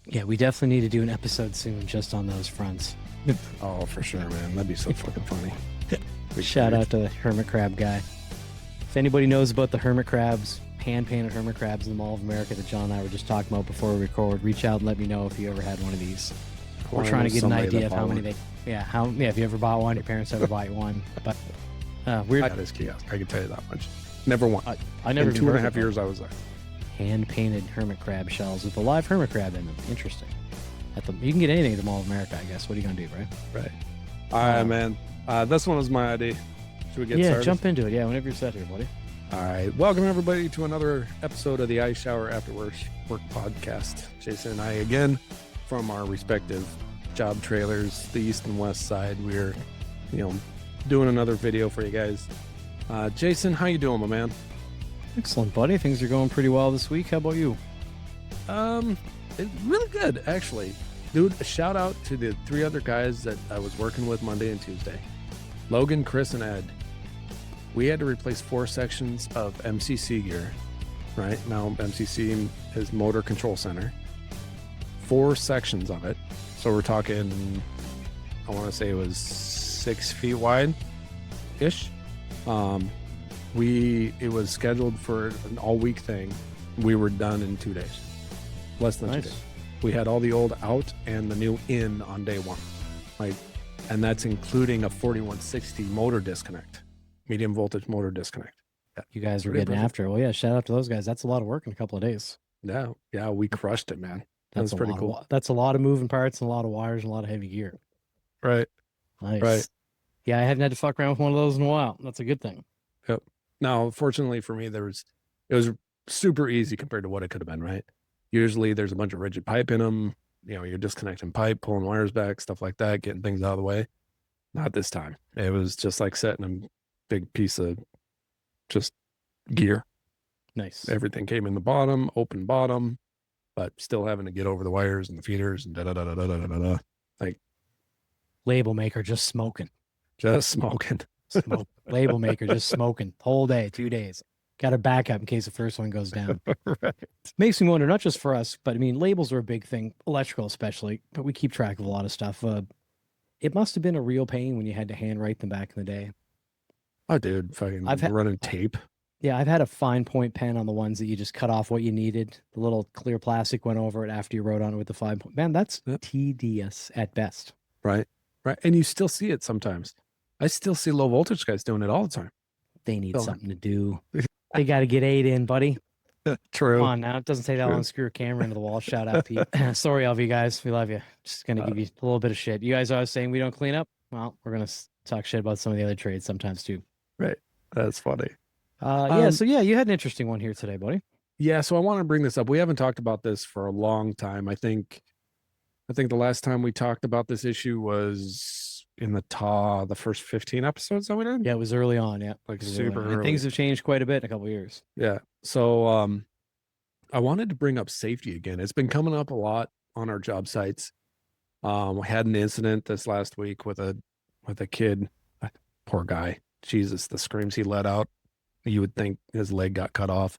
Yeah, we definitely need to do an episode soon just on those fronts. Oh, for sure, man. That'd be so fucking funny. Shout out to the hermit crab guy. If anybody knows about the hermit crabs, hand-painted hermit crabs in the Mall of America that John and I were just talking about before we record, reach out and let me know if you ever had one of these. We're trying to get an idea of how many they... if you ever bought one, your parents ever bought you one. But weird. I got his kiosk. I can tell you that much. Never won. I never In 2.5 years I was there. Hand-painted hermit crab shells with a live hermit crab in them. Interesting. You can get anything at the Mall of America, I guess. What are you going to do, right? Right. All right, man. This one was my idea. Should we get started? Yeah, jump into it. Yeah, whenever you're set here, buddy. All right. Welcome, everybody, to another episode of the IShowerAfterWork podcast. Jason and I, again, from our respective job trailers, the east and west side. We're, doing another video for you guys. Jason, how you doing, my man? Excellent, buddy. Things are going pretty well this week. How about you? It's really good, actually. Dude, a shout out to the 3 other guys that I was working with Monday and Tuesday. Logan, Chris, and Ed. We had to replace 4 sections of MCC gear, right? Now, MCC is Motor Control Center. 4 sections of it. So we're talking, I want to say it was 6 feet wide-ish. It was scheduled for an all-week thing. We were done in 2 days. Less than 2 days. We had all the old out and the new in on day 1. And that's including a 4160 motor disconnect, medium voltage motor disconnect. You guys were getting after it. Well, yeah, shout out to those guys. That's a lot of work in a couple of days. Yeah, we crushed it, man. That's pretty cool. That's a lot of moving parts and a lot of wires and a lot of heavy gear. Right. Nice. Right. Yeah, I haven't had to fuck around with one of those in a while. That's a good thing. Yep. Now, fortunately for me, it was super easy compared to what it could have been, right? Usually there's a bunch of rigid pipe in them. You're disconnecting pipe, pulling wires back, stuff like that, getting things out of the way. Not this time. It was just like setting a big piece of just gear. Nice. Everything came in the bottom, open bottom, but still having to get over the wires and the feeders and da-da-da-da-da-da-da. Like, label maker just smoking. Smoke. Label maker just smoking. Whole day, 2 days. Got a backup in case the first one goes down. Right. Makes me wonder, not just for us, but I mean, labels are a big thing, electrical especially, but we keep track of a lot of stuff. It must have been a real pain when you had to handwrite them back in the day. Oh, dude, fucking running tape. Yeah, I've had a fine point pen on the ones that you just cut off what you needed. The little clear plastic went over it after you wrote on it with the 5 point. Man, that's tedious at best. Right. And you still see it sometimes. I still see low voltage guys doing it all the time. They need something to do. They got to get 8 in, buddy. True. Come on now. It doesn't take that long to screw a camera into the wall. Shout out, Pete. Sorry, all of you guys. We love you. Just going to give you a little bit of shit. You guys are always saying we don't clean up. Well, we're going to talk shit about some of the other trades sometimes too. Right. That's funny. So you had an interesting one here today, buddy. Yeah. So I want to bring this up. We haven't talked about this for a long time. I think the last time we talked about this issue was in the first 15 episodes that we did. Yeah, it was early on. Yeah. Like super early. Things have changed quite a bit in a couple of years. Yeah. So I wanted to bring up safety again. It's been coming up a lot on our job sites. We had an incident this last week with a kid. Poor guy. Jesus, the screams he let out. You would think his leg got cut off.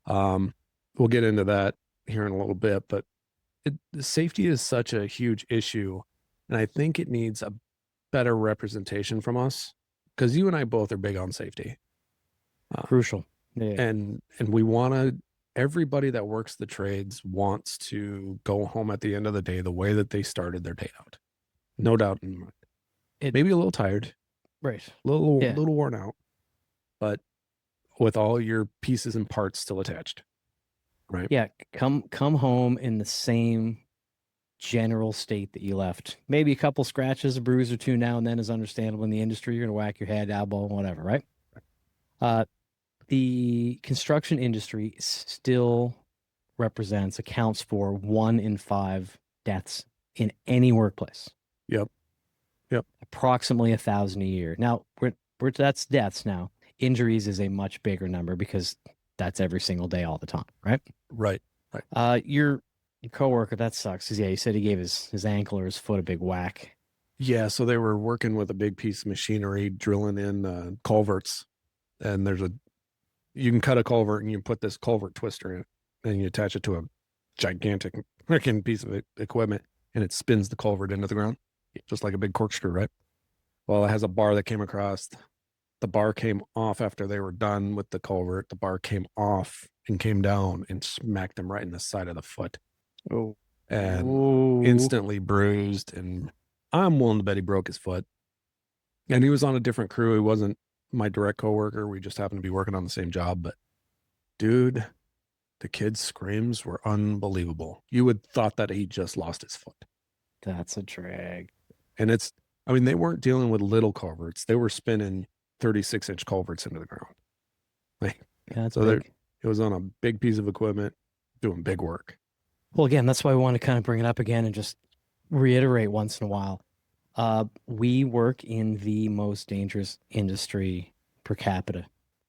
We'll get into that here in a little bit, but safety is such a huge issue. And I think it needs a better representation from us, because you and I both are big on safety. Crucial. Yeah. And we want to, everybody that works the trades wants to go home at the end of the day the way that they started their day out. No doubt in my mind. Maybe a little tired. Right. A little worn out, but with all your pieces and parts still attached. Right. Yeah. Come home in the same general state that you left. Maybe a couple scratches, a bruise or two now and then is understandable in the industry. You're going to whack your head, elbow, whatever, right? The construction industry still accounts for 1 in 5 deaths in any workplace. Yep. Approximately 1,000 a year. Now, that's deaths now. Injuries is a much bigger number because that's every single day, all the time, right? Right. Your coworker, that sucks. Because he said he gave his ankle or his foot a big whack. Yeah, so they were working with a big piece of machinery, drilling in culverts, and you can cut a culvert and you put this culvert twister in it, and you attach it to gigantic freaking piece of equipment, and it spins the culvert into the ground, just like a big corkscrew, right? Well, it has a bar that came across. The bar came off after they were done with the culvert. The bar came off and came down and smacked him right in the side of the foot. Oh, And instantly bruised. And I'm willing to bet he broke his foot. And he was on a different crew. He wasn't my direct coworker. We just happened to be working on the same job. But dude, the kid's screams were unbelievable. You would thought that he just lost his foot. That's a drag. And they weren't dealing with little culverts. They were spinning 36-inch culverts into the ground. Like, yeah, that's big. It was on a big piece of equipment doing big work. Well, again, that's why I want to kind of bring it up again and just reiterate once in a while. We work in the most dangerous industry per capita.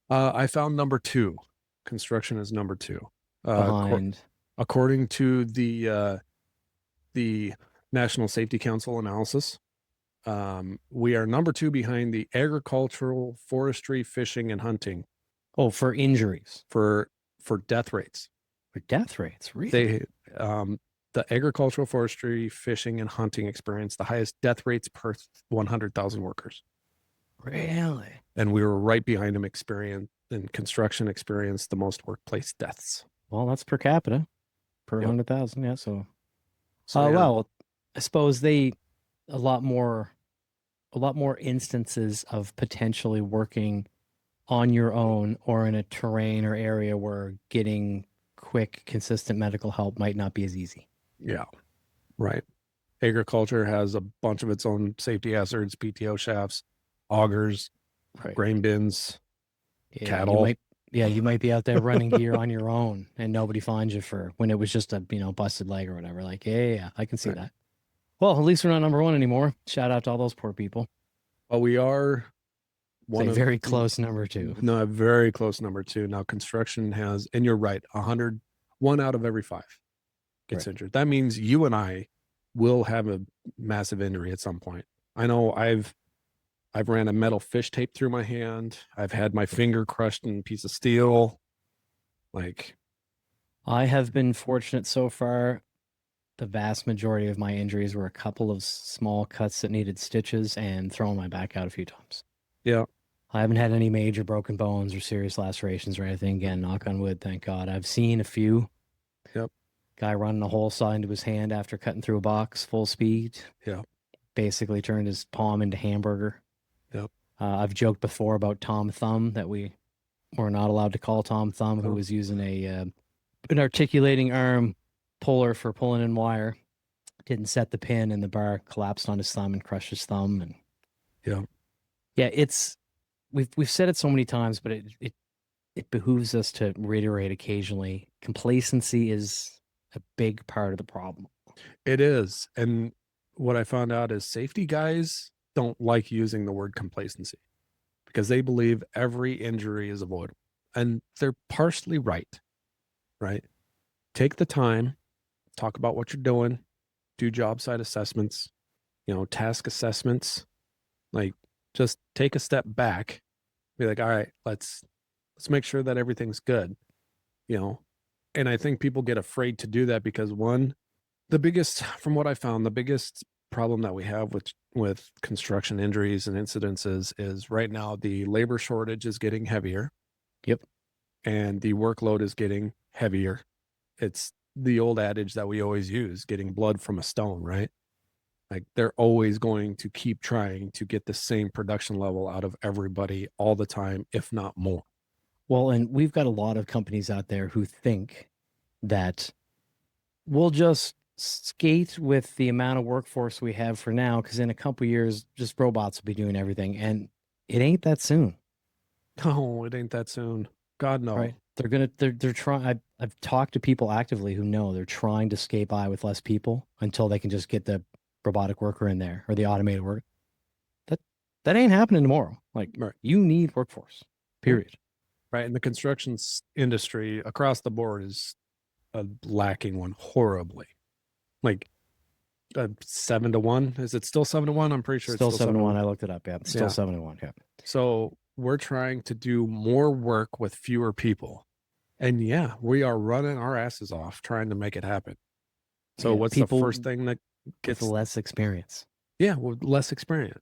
I found number 2. Construction is number 2. Behind. According to the National Safety Council analysis, we are number 2 behind the agricultural, forestry, fishing, and hunting. Oh, for injuries. For death rates. For death rates, really? The agricultural, forestry, fishing, and hunting experience the highest death rates per 100,000 workers. Really? And we were right behind them. Construction experience the most workplace deaths. Well, that's per capita, per 100,000. Yeah. So yeah. Well, I suppose a lot more instances of potentially working on your own or in a terrain or area where getting quick, consistent medical help might not be as easy. Yeah. Right. Agriculture has a bunch of its own safety hazards, PTO shafts, augers, grain bins, cattle. You might be out there running gear on your own and nobody finds you when it was just a, busted leg or whatever. Like, yeah, I can see that. Well, at least we're not number 1 anymore. Shout out to all those poor people. Well, we are very close number 2. No, a very close number 2. Now construction has, and you're right, 1 out of every 5 gets injured. That means you and I will have a massive injury at some point. I know I've ran a metal fish tape through my hand. I've had my finger crushed in a piece of steel. Like, I have been fortunate so far. The vast majority of my injuries were a couple of small cuts that needed stitches and throwing my back out a few times. Yeah. I haven't had any major broken bones or serious lacerations or anything. Again, knock on wood, thank God. I've seen a few. Yep. Guy running a hole saw into his hand after cutting through a box full speed. Yeah. Basically turned his palm into hamburger. Yep. I've joked before about Tom Thumb that we were not allowed to call Tom Thumb, who was using an articulating arm puller for pulling in wire. Didn't set the pin and the bar collapsed on his thumb and crushed his thumb. And it's we've said it so many times, but it behooves us to reiterate occasionally. Complacency is a big part of the problem. It is. And what I found out is safety guys don't like using the word complacency because they believe every injury is avoidable. And they're partially right? Take the time, talk about what you're doing, do job site assessments, task assessments, like just take a step back, be like, all right, let's make sure that everything's good, and I think people get afraid to do that because from what I found, the biggest problem that we have with construction injuries and incidences is right now the labor shortage is getting heavier. Yep. And the workload is getting heavier. It's the old adage that we always use, getting blood from a stone, right? Like they're always going to keep trying to get the same production level out of everybody all the time, if not more. Well, and we've got a lot of companies out there who think that we'll just skate with the amount of workforce we have for now, because in a couple years, just robots will be doing everything. And it ain't that soon. No, it ain't that soon. God, no. Right. They're trying. I've talked to people actively who know they're trying to skate by with less people until they can just get the robotic worker in there or the automated worker. That ain't happening tomorrow. Like, you need workforce, period. Right. And the construction industry across the board is lacking one horribly. Like 7-1. Is it still 7-1? I'm pretty sure still it's still 7-1. I looked it up. Yeah. It's still 7-1. Yeah. So we're trying to do more work with fewer people. And yeah, we are running our asses off trying to make it happen. So Yeah, what's the people first thing that with gets, less experience. yeah, with less experience?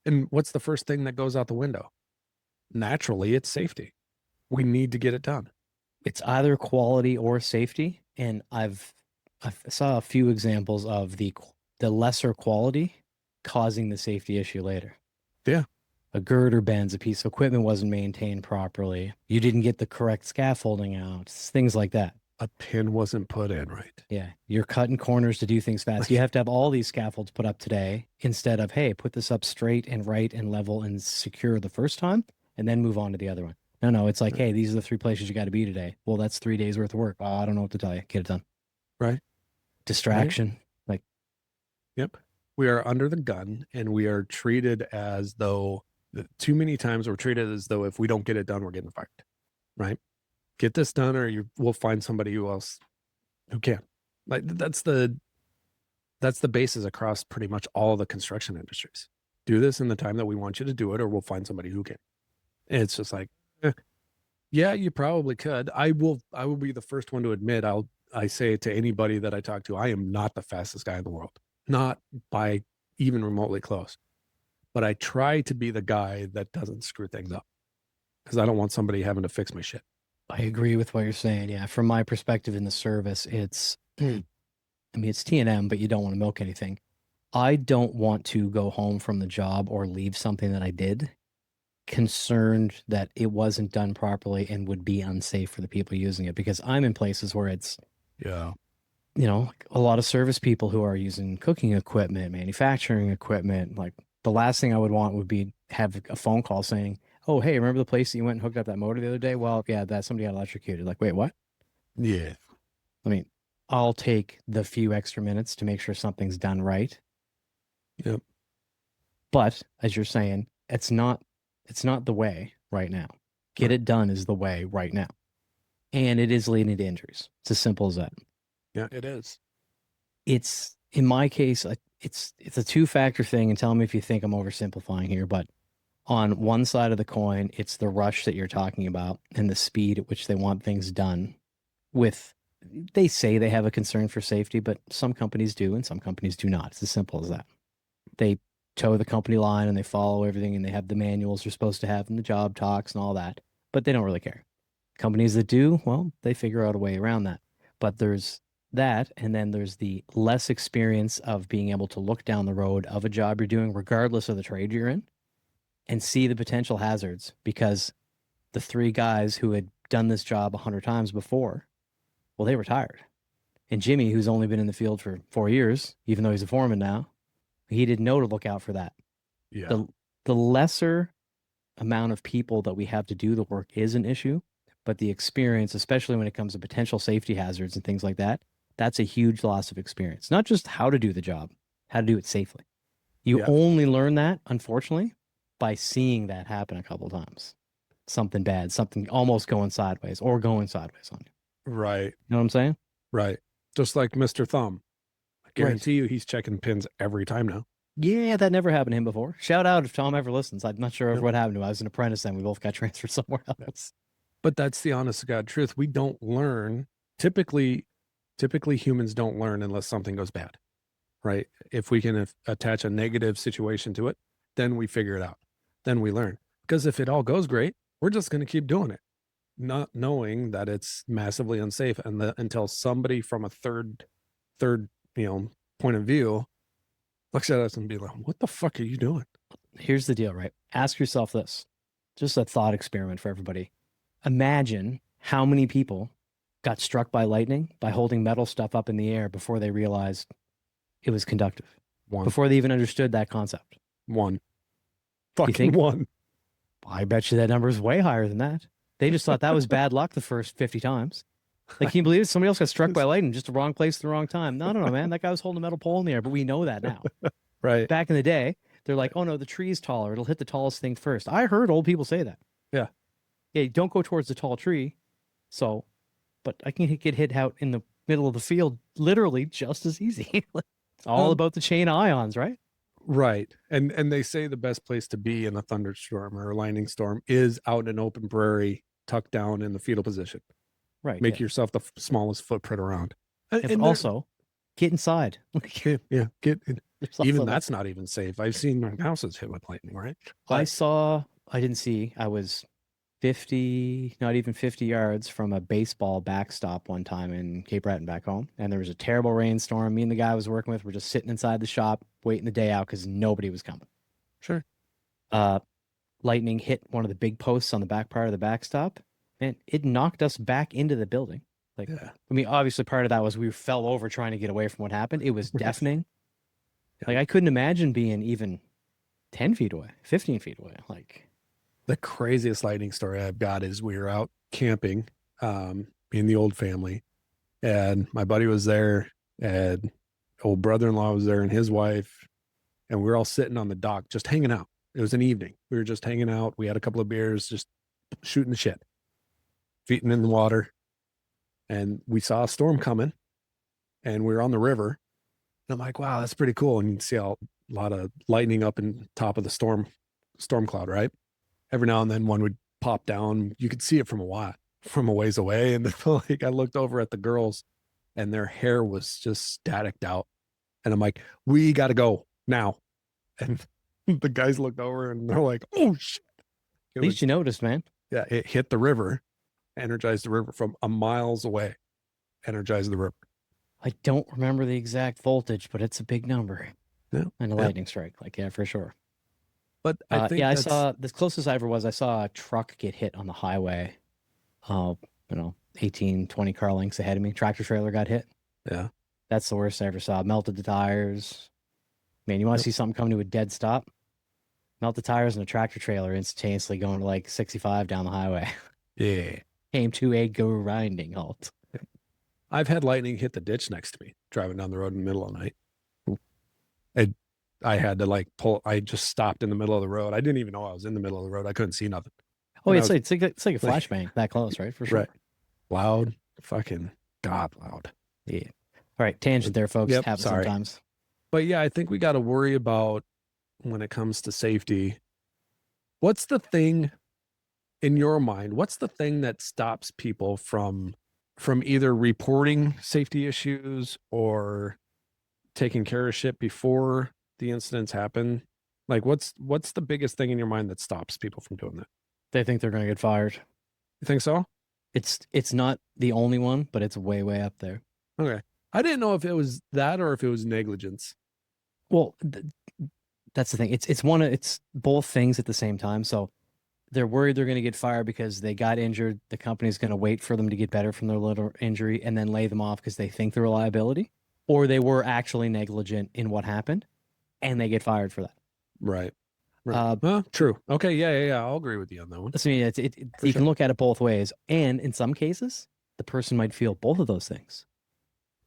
And what's the first thing that goes out the window? Naturally, it's safety. We need to get it done. It's either quality or safety, and I saw a few examples of the lesser quality causing the safety issue later. Yeah. A girder bends, a piece of equipment wasn't maintained properly, you didn't get the correct scaffolding out, things like that. A pin wasn't put in right. Yeah, you're cutting corners to do things fast. You have to have all these scaffolds put up today instead of, hey, put this up straight and right and level and secure the first time and then move on to the other one. No, it's like, hey, these are the 3 places you got to be today. Well, that's 3 days worth of work. Oh, I don't know what to tell you. Get it done. Right. Distraction. Like, Yep. We are under the gun and we are treated as though too many times we're treated as though if we don't get it done, we're getting fired. Right. Get this done or we'll find somebody else who can. Like that's the basis across pretty much all the construction industries. Do this in the time that we want you to do it, or we'll find somebody who can. And it's just like, yeah, you probably could. I will be the first one to admit, I say it to anybody that I talk to, I am not the fastest guy in the world. Not by even remotely close. But I try to be the guy that doesn't screw things up. Because I don't want somebody having to fix my shit. I agree with what you're saying. Yeah. From my perspective in the service, it's, I mean, it's T&M, but you don't want to milk anything. I don't want to go home from the job or leave something that I did concerned that it wasn't done properly and would be unsafe for the people using it, because I'm in places where it's, Yeah. a lot of service people who are using cooking equipment, manufacturing equipment. Like, the last thing I would want would be have a phone call saying, "Oh, hey, remember the place that you went and hooked up that motor the other day? Well, yeah, that somebody got electrocuted." Like, wait, what? Yeah. I mean, I'll take the few extra minutes to make sure something's done right. Yep. But as you're saying, it's not the way right now. Get Right. it done is the way right now. And it is leading to injuries. It's as simple as that. Yeah, it is. It's, in my case, it's a two-factor thing, and tell me if you think I'm oversimplifying here, but on one side of the coin, it's the rush that you're talking about and the speed at which they want things done. With, they say they have a concern for safety, but some companies do and some companies do not. It's as simple as that. They toe the company line and they follow everything and they have the manuals they're supposed to have and the job talks and all that, but they don't really care. Companies that do, well, they figure out a way around that. But there's that, and then there's the less experience of being able to look down the road of a job you're doing, regardless of the trade you're in, and see the potential hazards, because the 3 guys who had done this job 100 times before, well, they retired. And Jimmy, who's only been in the field for 4 years, even though he's a foreman now, he didn't know to look out for that. Yeah. The lesser amount of people that we have to do the work is an issue, but the experience, especially when it comes to potential safety hazards and things like that, that's a huge loss of experience. Not just how to do the job, how to do it safely. You Yeah. only learn that, unfortunately, by seeing that happen a couple of times. Something bad, something almost going sideways or going sideways on you. Right. You know what I'm saying? Right. Just like Mr. Thumb. I guarantee you he's checking pins every time now. Yeah, that never happened to him before. Shout out if Tom ever listens. I'm not sure Yep. what happened to him. I was an apprentice then. We both got transferred somewhere else. But that's the honest to God truth. We don't learn. Typically humans don't learn unless something goes bad, right? If we can attach a negative situation to it, then we figure it out. Then we learn. Because if it all goes great, we're just going to keep doing it, not knowing that it's massively unsafe, and until somebody from a third point of view looks at us and be like, "What the fuck are you doing?" Here's the deal, right? Ask yourself this. Just a thought experiment for everybody. Imagine how many people got struck by lightning by holding metal stuff up in the air before they realized it was conductive, One. before they even understood that concept. One. You Fucking think? one. I bet you that number is way higher than that. They just thought that was bad luck the first 50 times. Like, can you believe it? Somebody else got struck by lightning, just the wrong place at the wrong time. No, man. That guy was holding a metal pole in the air, but we know that now. Right. Back in the day, they're like, oh no, the tree's taller. It'll hit the tallest thing first. I heard old people say that. Yeah. Yeah, don't go towards the tall tree. So, but I can get hit out in the middle of the field literally just as easy. It's all about the chain of ions, right? Right. And they say the best place to be in a thunderstorm or a lightning storm is out in open prairie, tucked down in the fetal position. Right. Make Yeah. yourself the smallest footprint around. If And also get inside. Like, yeah, there's even also that. that's not even safe. I've seen my houses hit with lightning, right? I But saw, I didn't see, I was 50, not even 50 yards from a baseball backstop one time in Cape Breton back home. And there was a terrible rainstorm. Me and the guy I was working with were just sitting inside the shop waiting the day out because nobody was coming. sure. Uh, Lightning hit one of the big posts on the back part of the backstop, and it knocked us back into the building. Like, Yeah. I mean, obviously part of that was we fell over trying to get away from what happened. It was Right. deafening. Yeah. Like I couldn't imagine being even 10 feet away, 15 feet away. Like, The craziest lightning story I've got is we were out camping, in the old family, and my buddy was there, and old brother-in-law was there, and his wife, and we were all sitting on the dock just hanging out. It was an evening. We were just hanging out. We had a couple of beers, just shooting the shit, feet in the water, and we saw a storm coming, and we were on the river. And I'm like, wow, that's pretty cool. And you can see a lot of lightning up in top of the storm cloud, right? Every now and then one would pop down. You could see it from a ways away. And like I looked over at the girls and their hair was just staticked out. And I'm like, we got to go now. And the guys looked over and they're like, oh shit. at least you noticed, man. Yeah, it hit the river, energized the river from a miles away, energized the river. I don't remember the exact voltage, but it's a big number. Yeah. And a Yeah. lightning strike. Like, yeah, for sure. But I think Yeah, I that's, saw the closest I ever was, I saw a truck get hit on the highway. Uh, 18, 20 car lengths ahead of me. Tractor trailer got hit. yeah. That's the worst I ever saw. Melted the tires. Man, you want to Yep. see something come to a dead stop? Melt the tires in a tractor trailer instantaneously going to like 65 down the highway. Yeah. Came to a grinding halt. I've had lightning hit the ditch next to me driving down the road in the middle of the night. And I had to like I just stopped in the middle of the road. I didn't even know I was in the middle of the road. I couldn't see nothing. Oh, And I it's was like it's like a like, flashbang that close, right? For sure. right. Loud, fucking God loud. Yeah. All right, tangent there, folks. Yep, Happens sorry. sometimes. But yeah, I think we got to worry about when it comes to safety. What's the thing in your mind? What's the thing that stops people from either reporting safety issues or taking care of shit before the incidents happen? Like what's the biggest thing in your mind that stops people from doing that? They think they're going to get fired. You think so? It's not the only one, but it's way, way up there. Okay. I didn't know if it was that or if it was negligence. Well, that's the thing. It's both things at the same time. So they're worried they're going to get fired because they got injured. The company's going to wait for them to get better from their little injury and then lay them off because they think they're a liability, or they were actually negligent in what happened and they get fired for that. Right. Well, true. Okay. Yeah. I'll agree with you on that one. I mean, you can look at it both ways. And in some cases, the person might feel both of those things.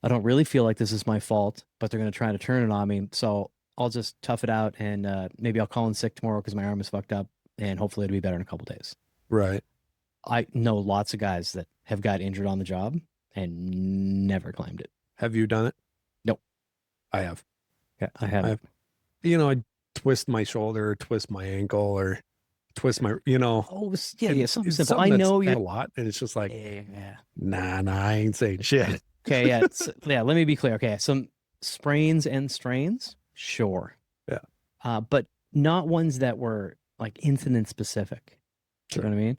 I don't really feel like this is my fault, but they're going to try to turn it on me. So I'll just tough it out and maybe I'll call in sick tomorrow because my arm is fucked up and hopefully it'll be better in a couple days. Right. I know lots of guys that have got injured on the job and never claimed it. Have you done it? Nope. I have. Yeah, I haven't. I twist my shoulder, twist my ankle, or twist my, Oh, yeah, something it's simple. something I that's know a you're. lot, and it's just like, Yeah. nah, I ain't saying shit. Okay, yeah, yeah. Let me be clear. Okay, some sprains and strains, sure. Yeah. But not ones that were like incident specific. Sure. You know what I mean?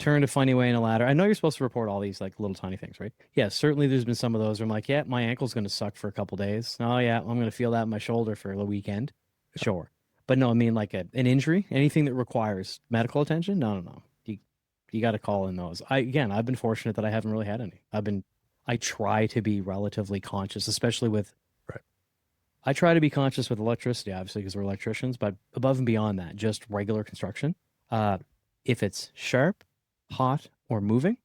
Turned a funny way in a ladder. I know you're supposed to report all these like little tiny things, right? Yeah, certainly there's been some of those where I'm like, yeah, my ankle's going to suck for a couple days. Oh yeah, I'm going to feel that in my shoulder for the weekend. Yeah. Sure. But no, I mean like an injury, anything that requires medical attention. No. You got to call in those. I've been fortunate that I haven't really had any. I try to be relatively conscious, especially with. Right. I try to be conscious with electricity, obviously, because we're electricians. But above and beyond that, just regular construction. If it's sharp, hot, or moving,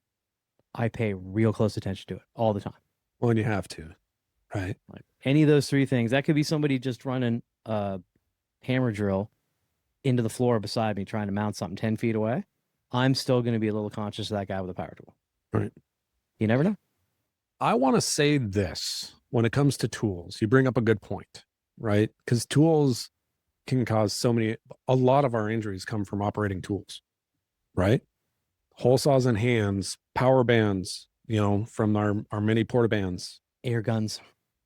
I pay real close attention to it all the time. Well, and you have to, right? Like any of those three things, that could be somebody just running a hammer drill into the floor beside me trying to mount something 10 feet away. I'm still going to be a little conscious of that guy with a power tool. Right. You never know. I want to say this when it comes to tools. You bring up a good point, right? Because tools can cause a lot of our injuries come from operating tools, right? Hole saws in hands, power bands, from our mini portabands, Air guns.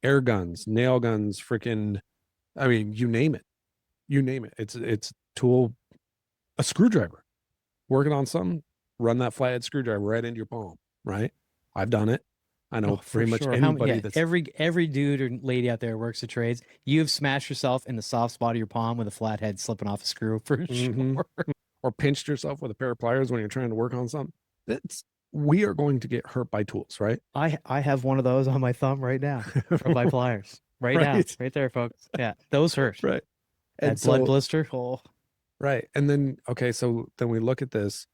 air guns, nail guns, freaking, I mean, you name it. You name it. It's tool, a screwdriver. Working on something, run that flathead screwdriver right into your palm, right? I've done it. I know For pretty much sure. anybody that's Every dude or lady out there works the trades. You've smashed yourself in the soft spot of your palm with a flathead slipping off a screw for Mhm. sure. Or pinched yourself with a pair of pliers when you're trying to work on something. We are going to get hurt by tools, right? I have one of those on my thumb right now from my pliers. Right now. Right. Right there, folks. Yeah. Those hurt. Right. That And blood so, blister. Oh, right. And then, okay, so then we look at this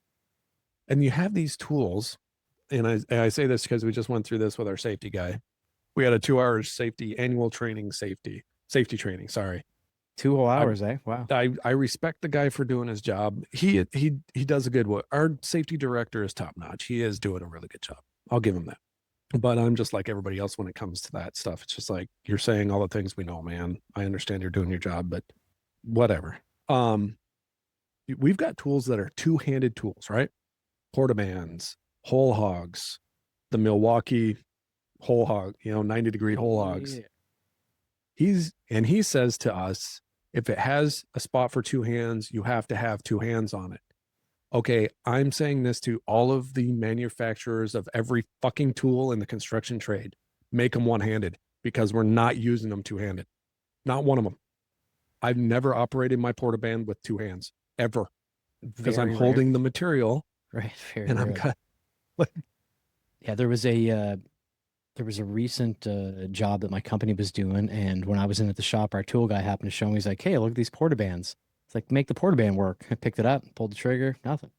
and you have these tools. And I say this because we just went through this with our safety guy. We had a 2 hour annual safety training. Sorry. 2 whole I, hours, eh? Wow. I respect the guy for doing his job. He does a good work. Our safety director is top notch. He is doing a really good job. I'll give him that. But I'm just like everybody else when it comes to that stuff. It's just like you're saying all the things we know, man. I understand you're doing your job, but whatever. We've got tools that are two-handed tools, right? Portabands, whole hogs, the Milwaukee whole hog, 90-degree whole hogs. Yeah. He says to us, if it has a spot for two hands, you have to have two hands on it. Okay, I'm saying this to all of the manufacturers of every fucking tool in the construction trade. Make them one-handed because we're not using them two-handed. Not one of them. I've never operated my portaband with two hands ever because I'm holding the material. Right. Very And I'm rare. Yeah, there was a recent job that my company was doing, and when I was in at the shop, our tool guy happened to show me. He's like, "Hey, look at these porta bands." It's like, "Make the porta band work." I picked it up, pulled the trigger, nothing.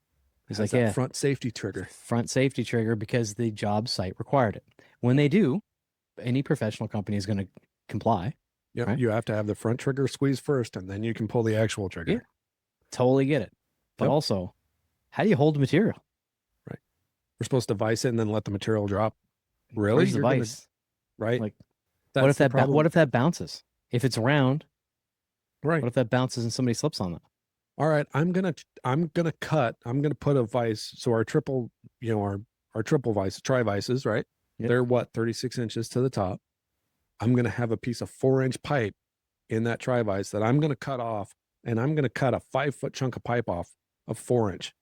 He's like, that "Yeah, front safety trigger. front safety trigger because the job site required it." When they do, any professional company is going to comply. Yeah, right? you have to have the front trigger squeeze first, and then you can pull the actual trigger. Yeah. Totally get it. But Yep. also, how do you hold the material? Right. We're supposed to vise it and then let the material drop. Really? Where's the You're gonna, vice? right? Like, That's what if the that problem. what if that bounces? If it's round, Right. what if that bounces and somebody slips on that? All right, I'm gonna put a vise. So our triple, our triple vise, tri vices, right? Yep. They're what, 36 inches to the top. I'm gonna have a piece of 4-inch pipe in that tri vise that I'm gonna cut off, and I'm gonna cut a 5-foot chunk of pipe off of 4-inch.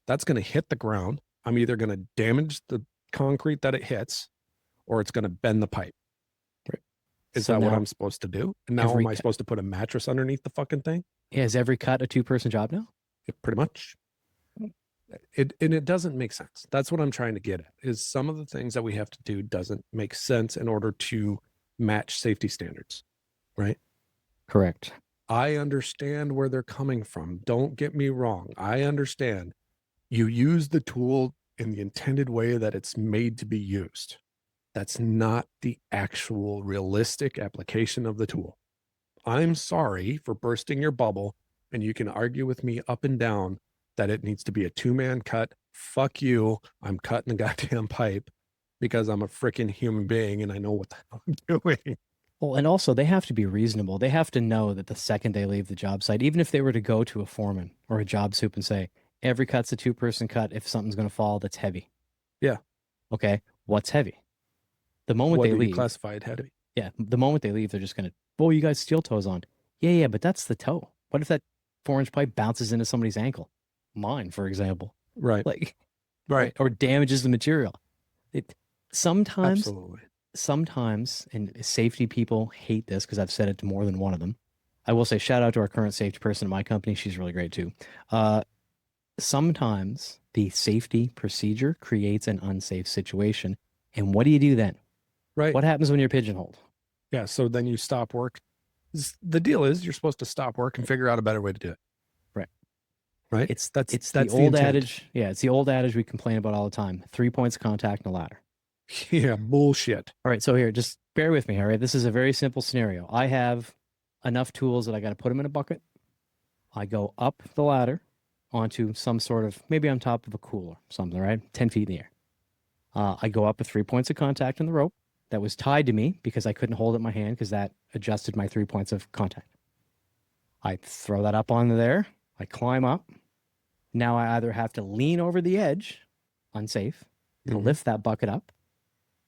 That's gonna hit the ground. I'm either gonna damage the concrete that it hits, or it's gonna bend the pipe. Right. Is So that what now I'm supposed to do? And now am I supposed to put a mattress underneath the fucking thing? is every cut a 2-person job now? Yeah, pretty much. It doesn't make sense. That's what I'm trying to get at, is some of the things that we have to do doesn't make sense in order to match safety standards, right? Correct. I understand where they're coming from. Don't get me wrong. I understand. You use the tool in the intended way that it's made to be used. That's not the actual realistic application of the tool. I'm sorry for bursting your bubble, and you can argue with me up and down that it needs to be a 2-man cut. Fuck you. I'm cutting the goddamn pipe because I'm a freaking human being and I know what the hell I'm doing. Well, and also they have to be reasonable. They have to know that the second they leave the job site, even if they were to go to a foreman or a job soup and say, every cut's a 2-person cut if something's going to fall that's heavy. Yeah. Okay. What's heavy? The moment What they do you leave. classify it heavy? Yeah. The moment they leave, they're just going to, oh, you guys steel toes on. Yeah, but that's the toe. What if that 4-inch pipe bounces into somebody's ankle? Mine, for example. Right. Like, right. Or damages the material. Sometimes, Absolutely. and safety people hate this because I've said it to more than one of them. I will say shout out to our current safety person in my company. She's really great too. Sometimes the safety procedure creates an unsafe situation. And what do you do then? Right. What happens when you're pigeonholed? Yeah. So then you stop work. The deal is you're supposed to stop work and figure out a better way to do it. Right. Right. It's that's the old intent. adage. Yeah, it's the old adage we complain about all the time. 3 points of contact and a ladder. Yeah, bullshit. All right, so here, just bear with me. All right, this is a very simple scenario. I have enough tools that I got to put them in a bucket. I go up the ladder onto some sort of, maybe on top of a cooler, something, right? 10 feet in the air. I go up with 3 points of contact in the rope that was tied to me because I couldn't hold it in my hand because that adjusted my 3 points of contact. I throw that up onto there. I climb up. Now I either have to lean over the edge, unsafe, to Mhm. lift that bucket up,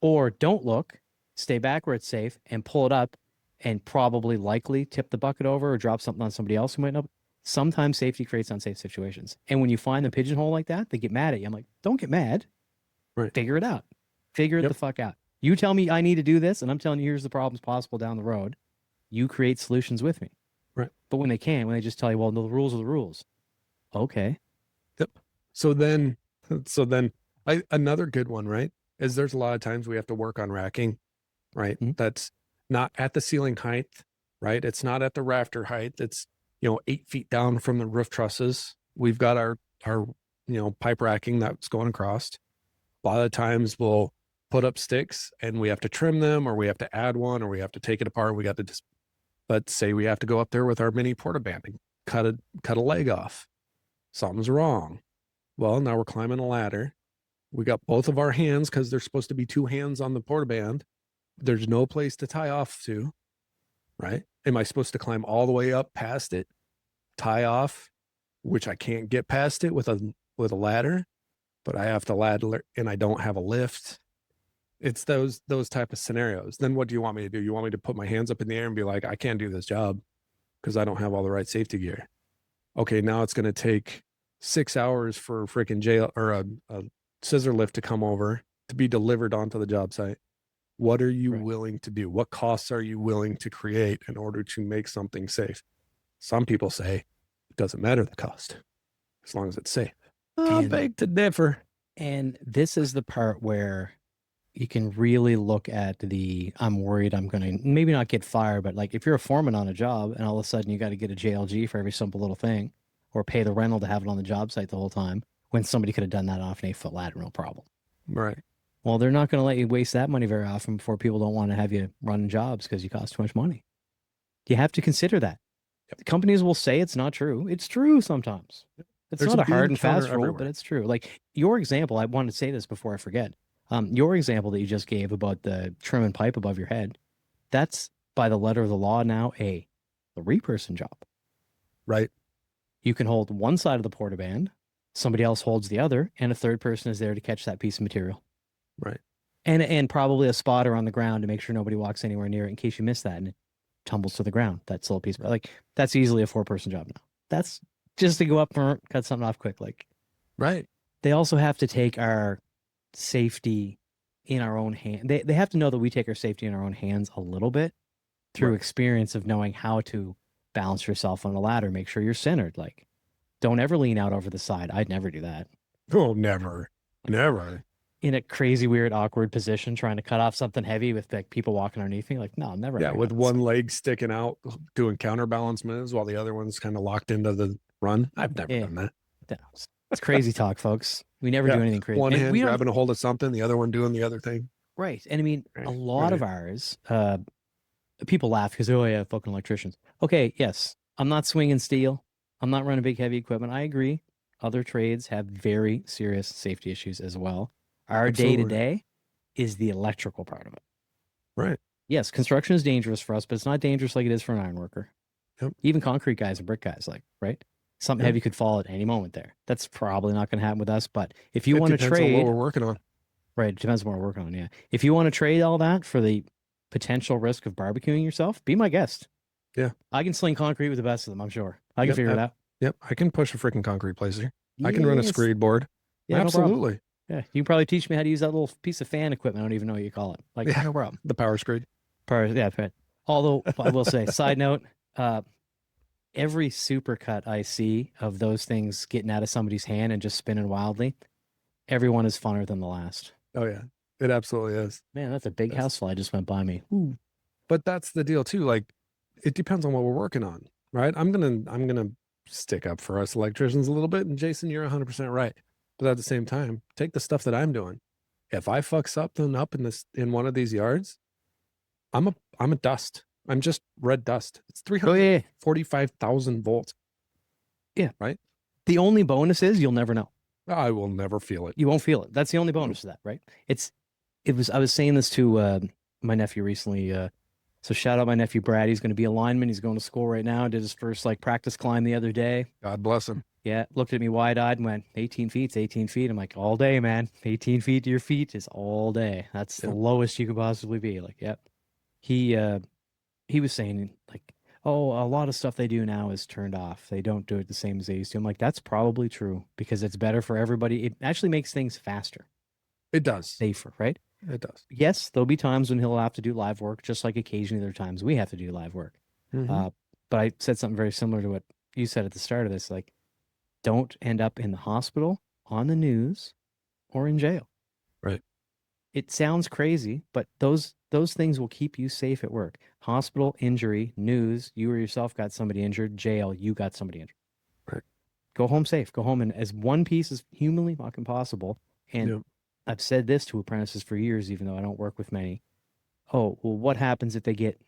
or don't look, stay back where it's safe and pull it up and probably likely tip the bucket over or drop something on somebody else who might not. Sometimes safety creates unsafe situations. And when you find the pigeonhole like that, they get mad at you. I'm like, don't get mad. Right. Figure it out. Figure it Yep. the fuck out. You tell me I need to do this, and I'm telling you here's the problems possible down the road. You create solutions with me. Right. But when they can't, when they just tell you, well, no, the rules are the rules. Okay. Yep. So then, another good one, right, is there's a lot of times we have to work on racking, right? Mhm. That's not at the ceiling height, right? It's not at the rafter height. It's, 8 feet down from the roof trusses. We've got our, pipe racking that's going across. A lot of times we'll put up sticks and we have to trim them, or we have to add one, or we have to take it apart. We got to just, let's say we have to go up there with our mini porta banding, cut a leg off. Something's wrong. Well, now we're climbing a ladder. We got both of our hands, because there's supposed to be 2 hands on the porta band. There's no place to tie off to, right? Am I supposed to climb all the way up past it, tie off, which I can't get past it with a ladder, but I have to ladder and I don't have a lift. It's those type of scenarios. Then what do you want me to do? You want me to put my hands up in the air and be like, I can't do this job because I don't have all the right safety gear. Okay, now it's going to take 6 hours for a freaking jail or a scissor lift to come over to be delivered onto the job site. What are you Right. willing to do? What costs are you willing to create in order to make something safe? Some people say it doesn't matter the cost as long as it's safe. I And- beg to differ. And this is the part where you can really look at I'm worried I'm going to maybe not get fired, but like if you're a foreman on a job and all of a sudden you got to get a JLG for every simple little thing, or pay the rental to have it on the job site the whole time, when somebody could have done that off an 8-foot ladder, no problem. Right. Well, they're not going to let you waste that money very often before people don't want to have you running jobs because you cost too much money. You have to consider that. Yep. The companies will say it's not true. It's true sometimes. It's There's not a a hard bean and fast counter rule, everywhere. but it's true. Like your example, I wanted to say this before I forget. Your example that you just gave about the trim and pipe above your head, that's by the letter of the law now a 3-person job. Right. You can hold one side of the porta band, somebody else holds the other, and a third person is there to catch that piece of material. Right. And probably a spotter on the ground to make sure nobody walks anywhere near it in case you miss that and it tumbles to the ground. That little piece, like that's easily a 4-person job now. That's just to go up and cut something off quick. Like, right. They also have to take our safety in our own hand. They have to know that we take our safety in our own hands a little bit through Right. experience of knowing how to balance yourself on a ladder, make sure you're centered. Like, don't ever lean out over the side. I'd never do that. Oh, never. In a crazy, weird, awkward position, trying to cut off something heavy with like people walking underneath me. Like, no, I'm never. Yeah, ever with done one leg sticking out, doing counterbalance moves while the other one's kind of locked into the run. I've never done that. It's crazy talk, folks. We never do anything crazy. One And hand we don't- grabbing a hold of something, the other one doing the other thing. Right. And I mean, Right, a lot of right. ours, people laugh because, oh, yeah, fucking electricians. Okay, yes. I'm not swinging steel. I'm not running big, heavy equipment. I agree. Other trades have very serious safety issues as well. Our Absolutely. day-to-day is the electrical part of it. Right. Yes, construction is dangerous for us, but it's not dangerous like it is for an iron worker. Yep. Even concrete guys and brick guys, like, right? Something Yep. heavy could fall at any moment there. That's probably not going to happen with us. But if you It want to depends on trade, what we're working on. right, it depends on what we're working on. Yeah. If you want to trade all that for the potential risk of barbecuing yourself, be my guest. Yeah. I can sling concrete with the best of them, I'm sure. I can Yep, figure it out. Yep, I can push a freaking concrete placer. I can run a Yes. screed board. Yeah, no problem. Absolutely. Yeah, you can probably teach me how to use that little piece of fan equipment. I don't even know what you call it. Like, Yeah. no problem. The power screed. Yeah, right. Although I will say, side note, every supercut I see of those things getting out of somebody's hand and just spinning wildly, every one is funner than the last. Oh yeah, it absolutely is. Man, that's a big housefly just went by me. Ooh. But that's the deal too. Like, it depends on what we're working on, right? I'm gonna stick up for us electricians a little bit, and Jason, you're 100% right. But at the same time, take the stuff that I'm doing. If I fuck something up in one of these yards, I'm a dust. I'm just red dust. It's Oh, yeah. 345,000 volts. Yeah. Right. The only bonus is you'll never know. I will never feel it. You won't feel it. That's the only bonus to that, right? I was saying this to my nephew recently. So shout out my nephew Brad. He's going to be a lineman. He's going to school right now. Did his first like practice climb the other day. God bless him. Yeah, looked at me wide-eyed and went, 18 feet's 18 feet. I'm like, all day, man. 18 feet to your feet is all day. That's the Yep. lowest you could possibly be. Like, yep. He he was saying like, oh, a lot of stuff they do now is turned off. They don't do it the same as they used to. I'm like, that's probably true because it's better for everybody. It actually makes things faster, It does. safer, right? It does. Yes, there'll be times when he'll have to do live work, just like occasionally there are times we have to do live work. Hmm. Uh, but I said something very similar to what you said at the start of this, like, don't end up in the hospital, on the news, or in jail. Right. It sounds crazy, but those things will keep you safe at work. Hospital, injury, news, you or yourself got somebody injured, jail, you got somebody injured. Right. Go home safe. Go home in as one piece as humanly fucking possible. And Yep. I've said this to apprentices for years, even though I don't work with many. Oh, well, what happens if they get,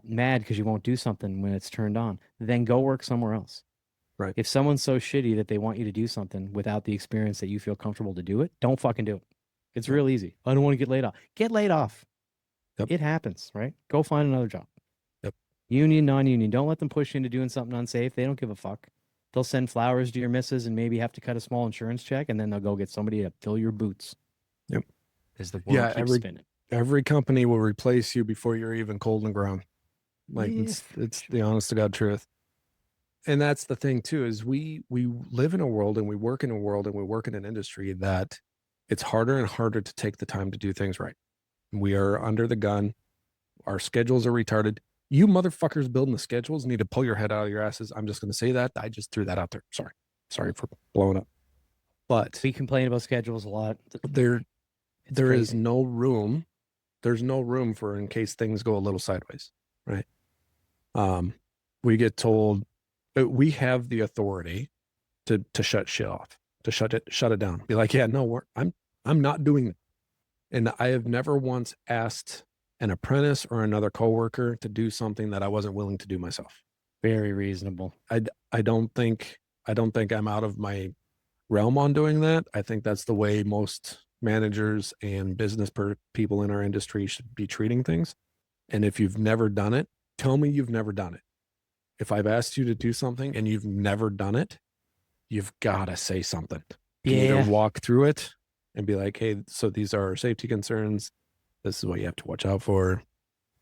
mad because you won't do something when it's turned on? Then go work somewhere else. Right. If someone's so shitty that they want you to do something without the experience that you feel comfortable to do it, don't fucking do it. It's Yep. real easy. I don't want to get laid off. Get laid off. Yep. It happens, right? Go find another job. Yep. Union, non-union. Don't let them push you into doing something unsafe. They don't give a fuck. They'll send flowers to your missus and maybe have to cut a small insurance check, and then they'll go get somebody to fill your boots. Yep. As the world Yeah. keeps Every spinning. every company will replace you before you're even cold and ground. Like Yeah, it's the honest to God truth. And that's the thing too, is we live in a world and we work in a world and we work in an industry that it's harder and harder to take the time to do things right. We are under the gun. Our schedules are retarded. You motherfuckers building the schedules need to pull your head out of your asses. I'm just going to say that. I just threw that out there. Sorry for blowing up. But we complain about schedules a lot. there It's there is crazy. no room. There's no room for in case things go a little sideways, right? We get told we have the authority to shut shit off, to shut it down. Be like, yeah, no, I'm not doing that. And I have never once asked an apprentice or another coworker to do something that I wasn't willing to do myself. Very reasonable. I don't think I'm out of my realm on doing that. I think that's the way most managers and business people in our industry should be treating things. And if you've never done it, tell me you've never done it. If I've asked you to do something and you've never done it, you've got to say something. You can either Yeah. walk through it and be like, hey, so these are our safety concerns. This is what you have to watch out for.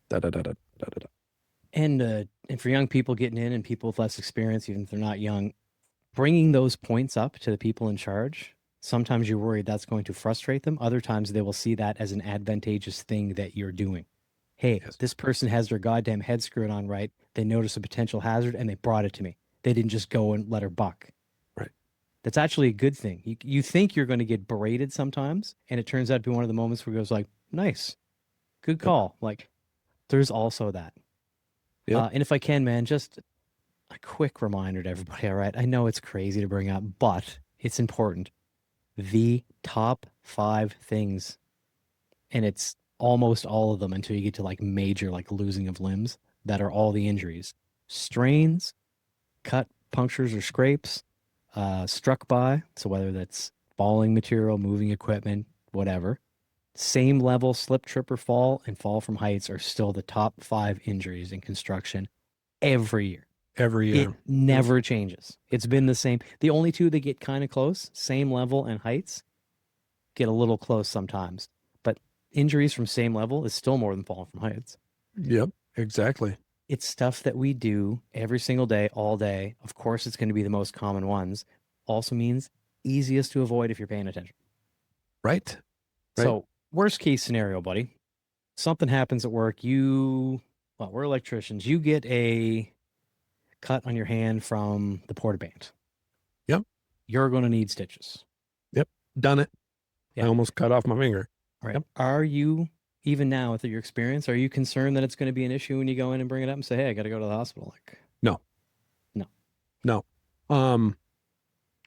Da da da da da da. And for young people getting in and people with less experience, even if they're not young, bringing those points up to the people in charge, sometimes you're worried that's going to frustrate them. Other times they will see that as an advantageous thing that you're doing. Hey, Yes. this person has their goddamn head screwed on right. They notice a potential hazard and they brought it to me. They didn't just go and let her buck. Right. That's actually a good thing. You think you're going to get berated sometimes, and it turns out to be one of the moments where it goes like, nice, good Yep. call. Like, there's also that. Yep. And if I can, man, just a quick reminder to everybody, all right? I know it's crazy to bring up, but it's important. The top 5 things, and it's almost all of them until you get to like major, like losing of limbs, that are all the injuries. Strains, cut, punctures, or scrapes, struck by, so whether that's falling material, moving equipment, whatever. Same level slip, trip, or fall, and fall from heights are still the top 5 injuries in construction every year. Every It year. never changes. It's been the same. The only two that get kind of close, same level and heights, get a little close sometimes. But injuries from same level is still more than falling from heights. Yep. Exactly. It's stuff that we do every single day, all day. Of course, it's going to be the most common ones. Also means easiest to avoid if you're paying attention. Right. Right. So, worst case scenario, buddy, something happens at work. Well, we're electricians. You get a cut on your hand from the porta band. Yep. You're going to need stitches. Yep. Done it. Yeah. I almost cut off my finger. Right. Yep. Are you, even now with your experience, are you concerned that it's going to be an issue when you go in and bring it up and say, hey, I got to go to the hospital? Like, No. no. No.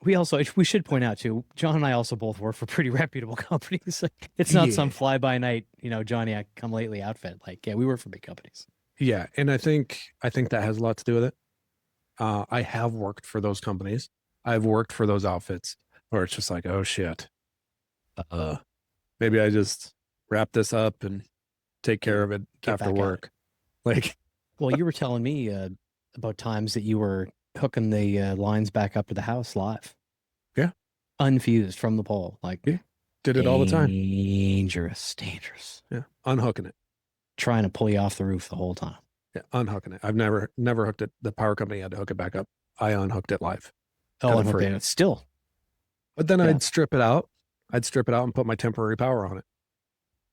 We should point out too, John and I also both work for pretty reputable companies. It's not some Yeah. fly by night, Johnny, I come lately outfit. Like, yeah, we work for big companies. Yeah. And I think that has a lot to do with it. I have worked for those companies. I've worked for those outfits where it's just like, oh shit. Maybe I just wrap this up and take care of it Get after back at work. Like, Well, you were telling me about times that you were hooking the lines back up to the house live, Yeah. unfused from the pole. Like, Yeah. Did it all the time. dangerous, dangerous. Yeah. Unhooking it. Trying to pull you off the roof the whole time. Yeah. Unhooking it. I've never hooked it. The power company had to hook it back up. I unhooked it live. Oh, Got it unhooked free. it. Still, But then Yeah. I'd strip it out. I'd strip it out and put my temporary power on it.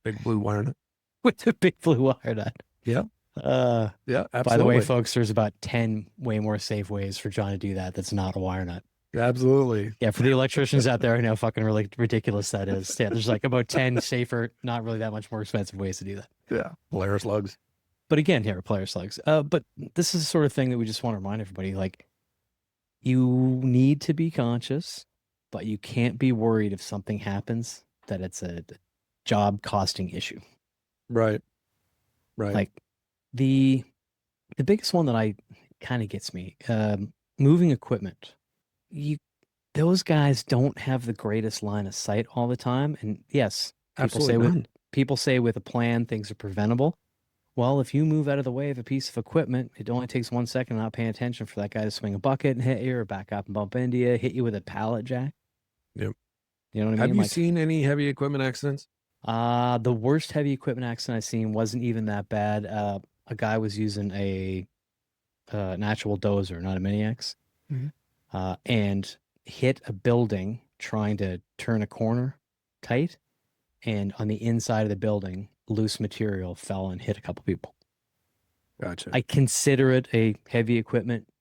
Big blue wire nut. with the big blue wire nut. Yeah. Yeah, absolutely. By the way, folks, there's about 10 way more safe ways for John to do that. That's not a wire nut. Absolutely. Yeah, for the electricians out there, I know how fucking really ridiculous that is. Yeah, there's like about 10 safer, not really that much more expensive ways to do that. Yeah. Polaris lugs. But again, here, player slugs. But this is the sort of thing that we just want to remind everybody, like, you need to be conscious, but you can't be worried if something happens that it's a job costing issue. Right. Right. Like the biggest one that I kind of gets me, moving equipment. Those guys don't have the greatest line of sight all the time. And yes, Absolutely. people say with a plan things are preventable. Well, if you move out of the way of a piece of equipment, it only takes 1 second not paying attention for that guy to swing a bucket and hit you, or back up and bump into you, hit you with a pallet jack. Yep. You know what I mean? Have you Like, seen any heavy equipment accidents? the worst heavy equipment accident I've seen wasn't even that bad. A guy was using an actual dozer, not a mini X, Mhm. and hit a building trying to turn a corner tight, and on the inside of the building, loose material fell and hit a couple people. Gotcha. I consider it a heavy equipment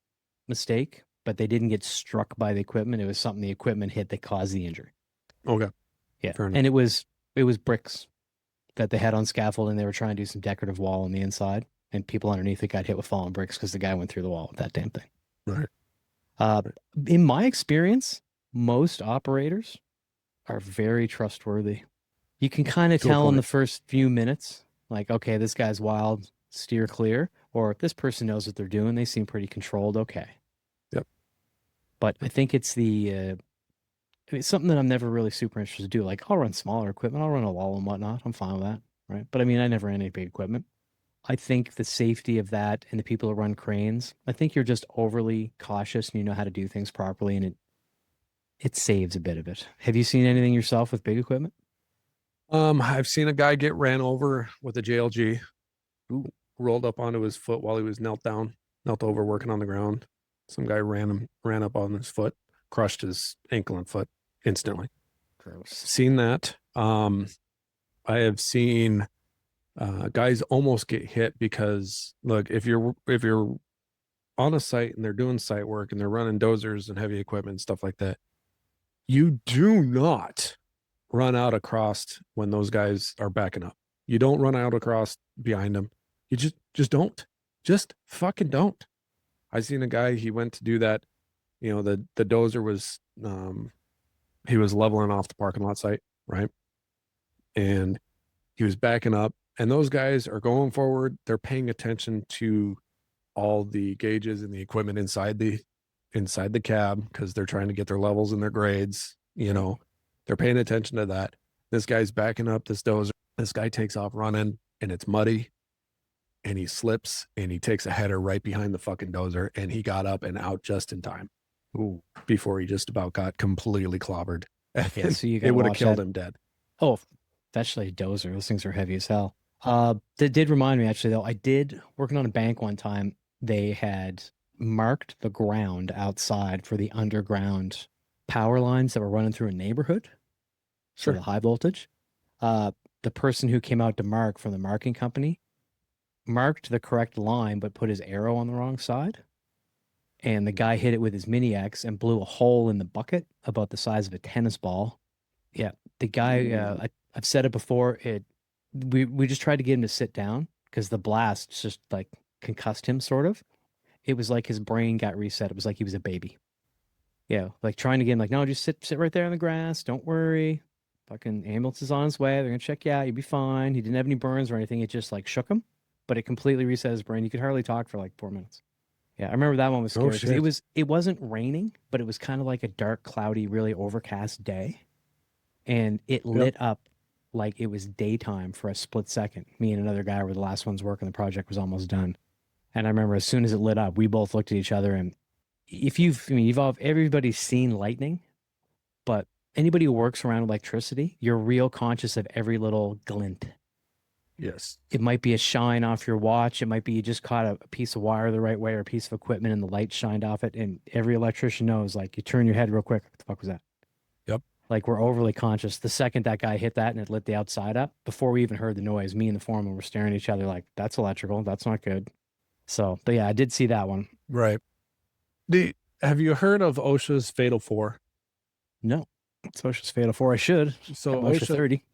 mistake, but they didn't get struck by the equipment. It was something the equipment hit that caused the injury. Okay. Yeah. Fair enough. And it was bricks that they had on scaffolding. They were trying to do some decorative wall on the inside, and people underneath it got hit with falling bricks because the guy went through the wall with that damn thing. Right. In my experience, most operators are very trustworthy. You can kind of To a tell in point. the first few minutes, like, okay, this guy's wild, steer clear, or if this person knows what they're doing, they seem pretty controlled, okay. Yep. But I think it's it's something that I'm never really super interested to do. Like, I'll run smaller equipment, I'll run a wall and whatnot. I'm fine with that, right? But I mean, I never ran any big equipment. I think the safety of that and the people who run cranes, I think you're just overly cautious and you know how to do things properly, and it saves a bit of it. Have you seen anything yourself with big equipment? I've seen a guy get ran over with a JLG. Ooh. Rolled up onto his foot while he was knelt over working on the ground. Some guy ran up on his foot, crushed his ankle and foot instantly. Gross. Seen that. I have seen guys almost get hit because, look, if you're on a site and they're doing site work and they're running dozers and heavy equipment and stuff like that, you do not run out across when those guys are backing up. You don't run out across behind them. You just fucking don't. I seen a guy, he went to do that. You know, the dozer was, he was leveling off the parking lot site, right? And he was backing up, and those guys are going forward. They're paying attention to all the gauges and the equipment inside the cab, because they're trying to get their levels and their grades. You know, they're paying attention to that. This guy's backing up this dozer. This guy takes off running, and it's muddy, and he slips and he takes a header right behind the fucking dozer, and he got up and out just in time. Ooh, before he just about got completely clobbered. Yeah, so you it gotta would have watch killed that. him dead. Oh, especially a dozer. Those things are heavy as hell. That did remind me, actually, though. I did working on a bank one time. They had marked the ground outside for the underground power lines that were running through a neighborhood. Sure. So the high voltage. The person who came out to mark from the marking company marked the correct line, but put his arrow on the wrong side. And the guy hit it with his mini X and blew a hole in the bucket about the size of a tennis ball. Yeah, the guy. I've said it before. We just tried to get him to sit down because the blast just like concussed him, sort of. It was like his brain got reset. It was like he was a baby. Yeah, like trying to get him, like, no, just sit right there in the grass. Don't worry. Fucking ambulance is on its way. They're gonna check you out. You'll be fine. He didn't have any burns or anything. It just like shook him, but it completely reset his brain. You could hardly talk for like 4 minutes. Yeah, I remember that one was Oh, scary because shit. it wasn't raining, but it was kind of like a dark, cloudy, really overcast day, and it lit up like it was daytime for a split second. Me and another guy were the last ones working. The project was almost done, and I remember as soon as it lit up, we both looked at each other, and if you've, I mean, you've all, everybody's seen lightning, but anybody who works around electricity, you're real conscious of every little glint. Yes. It might be a shine off your watch. It might be you just caught a piece of wire the right way or a piece of equipment and the light shined off it. And every electrician knows, like, you turn your head real quick. What the fuck was that? Yep. Like, we're overly conscious. The second that guy hit that and it lit the outside up, before we even heard the noise, me and the foreman were staring at each other like, that's electrical. That's not good. So, but yeah, I did see that one. Right. Have you heard of OSHA's Fatal 4? No. So it's just Fatal 4. I should. So Got OSHA 30.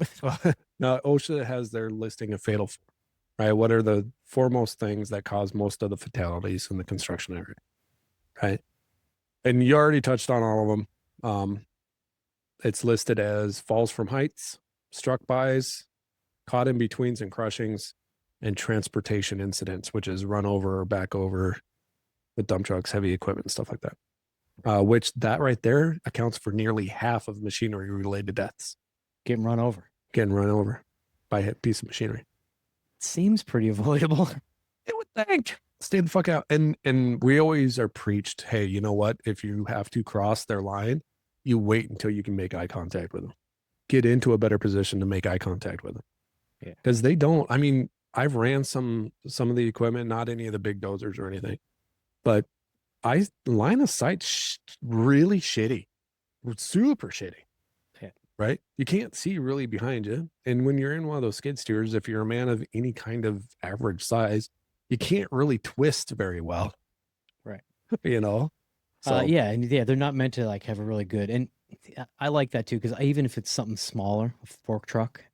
now OSHA has their listing of Fatal 4, right? What are the foremost things that cause most of the fatalities in the construction area, right? And you already touched on all of them. It's listed as falls from heights, struck bys, caught in betweens and crushings, and transportation incidents, which is run over or back over with dump trucks, heavy equipment, stuff like that. Which that right there accounts for nearly half of machinery related deaths. Getting run over. Getting run over by a piece of machinery. Seems pretty avoidable. You would think. Stay the fuck out. And we always are preached, hey, you know what? If you have to cross their line, you wait until you can make eye contact with them. Get into a better position to make eye contact with them. Yeah. Because they don't. I mean, I've ran some of the equipment, not any of the big dozers or anything, but line of sight really shitty, super shitty. Yeah. Right? You can't see really behind you. And when you're in one of those skid steers, if you're a man of any kind of average size, you can't really twist very well. Right. You know? So, yeah. And yeah, they're not meant to like have a really good, and I like that too, because even if it's something smaller, a fork truck,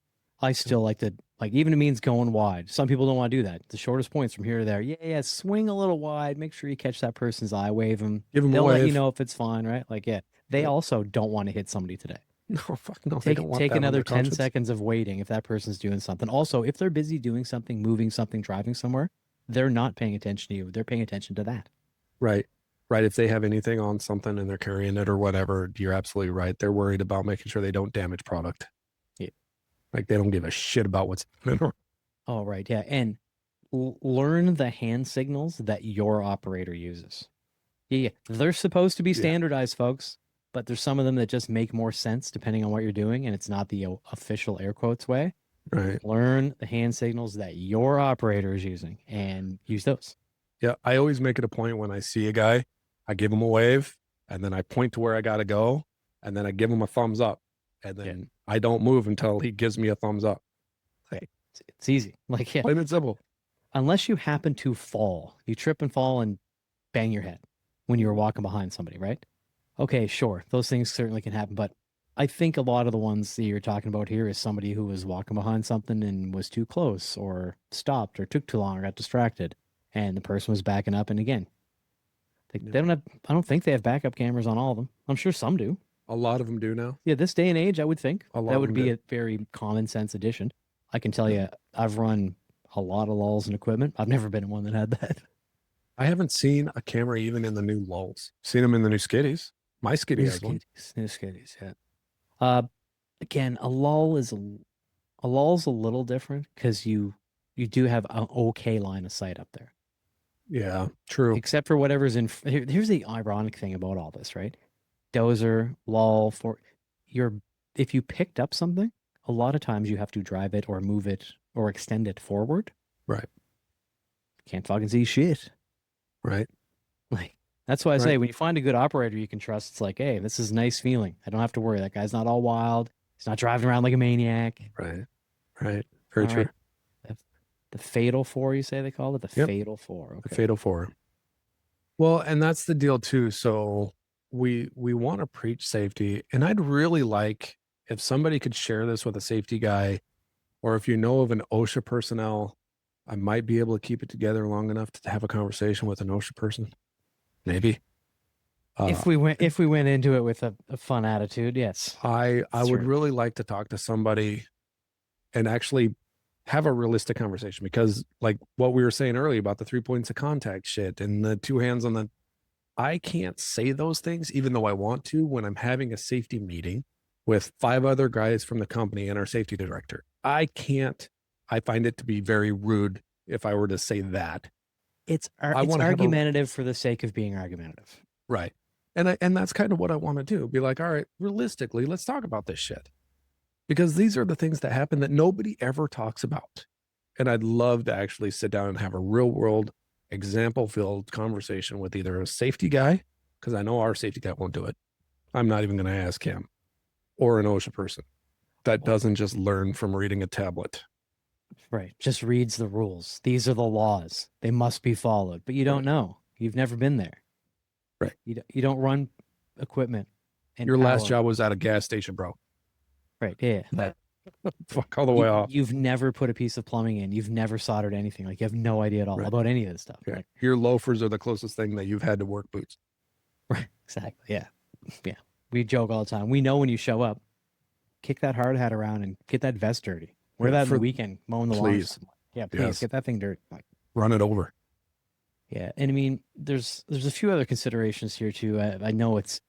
I still like to, like, even if it means going wide. Some people don't want to do that. The shortest points from here to there. Yeah, swing a little wide. Make sure you catch that person's eye, wave them. give them They'll a wave. let you know if it's fine, right? Like, yeah. They Yeah. also don't want to hit somebody today. No, fuck no. They don't want Take that on another their 10 conscience. seconds of waiting if that person's doing something. Also, if they're busy doing something, moving something, driving somewhere, they're not paying attention to you. They're paying attention to that. Right. Right. If they have anything on something and they're carrying it or whatever, you're absolutely right. They're worried about making sure they don't damage product. Yeah. Like they don't give a shit about what's happening. Oh, right. Yeah. And learn the hand signals that your operator uses. Yeah. They're supposed to be standardized, folks, but there's some of them that just make more sense depending on what you're doing. And it's not the official air quotes way. Right. Learn the hand signals that your operator is using and use those. Yeah. I always make it a point when I see a guy, I give him a wave and then I point to where I got to go and then I give him a thumbs up and then I don't move until he gives me a thumbs up. It's easy. Like, yeah. Plain and simple. Unless you happen to fall, you trip and fall and bang your head when you were walking behind somebody, right? Okay, sure. Those things certainly can happen. But I think a lot of the ones that you're talking about here is somebody who was walking behind something and was too close or stopped or took too long or got distracted. And the person was backing up. And again, they don't have, I don't think they have backup cameras on all of them. I'm sure some do. A lot of them do now. Yeah, this day and age, I would think A lot that of would them be do. a very common sense addition. I can tell you, I've run a lot of lulls in equipment. I've never been in one that had that. I haven't seen a camera even in the new lulls. Seen them in the new skiddies. My skiddy has one. New skitties, yeah. Again, a lull's a little different because you do have an okay line of sight up there. Yeah, true. Except for whatever's in. Here's the ironic thing about all this, right? Dozer, lull, for if you picked up something, a lot of times you have to drive it or move it or extend it forward. Right. Can't fucking see shit. Right. Like, that's why I say when you find a good operator you can trust, it's like, hey, this is a nice feeling. I don't have to worry. That guy's not all wild. He's not driving around like a maniac. Right. Right. Very true. Right. The Fatal 4, you say they call it? The Fatal 4. Okay. The Fatal 4. Well, and that's the deal too. So we want to preach safety. And I'd really like if somebody could share this with a safety guy, or if you know of an OSHA personnel, I might be able to keep it together long enough to have a conversation with an OSHA person. Maybe. If we went into it with a fun attitude, yes. I would really like to talk to somebody and actually have a realistic conversation, because like what we were saying earlier about the 3 points of contact shit and the two hands on the, I can't say those things even though I want to when I'm having a safety meeting with 5 other guys from the company and our safety director. I find it to be very rude if I were to say that. It's argumentative for the sake of being argumentative. Right. And that's kind of what I want to do. Be like, all right, realistically, let's talk about this shit. Because these are the things that happen that nobody ever talks about. And I'd love to actually sit down and have a real world example filled conversation with either a safety guy, because I know our safety guy won't do it. I'm not even going to ask him, or an OSHA person that doesn't just learn from reading a tablet. Right. Just reads the rules. These are the laws. They must be followed. But you don't Right. know. You've never been there. Right. You don't run equipment and Your last power. job was at a gas station, bro. Right. Yeah. That fuck all the way off. You've never put a piece of plumbing in. You've never soldered anything. Like you have no idea at all Right. about any of this stuff. Yeah. Like, Your loafers are the closest thing that you've had to work boots. right. Exactly. Yeah. Yeah. We joke all the time. We know when you show up, kick that hard hat around and get that vest dirty. Wear that For in the weekend, mowing the lawn. please. Yeah, please Yes. get that thing dirty. Like, Run it over. yeah, and I mean, there's a few other considerations here too. I know it's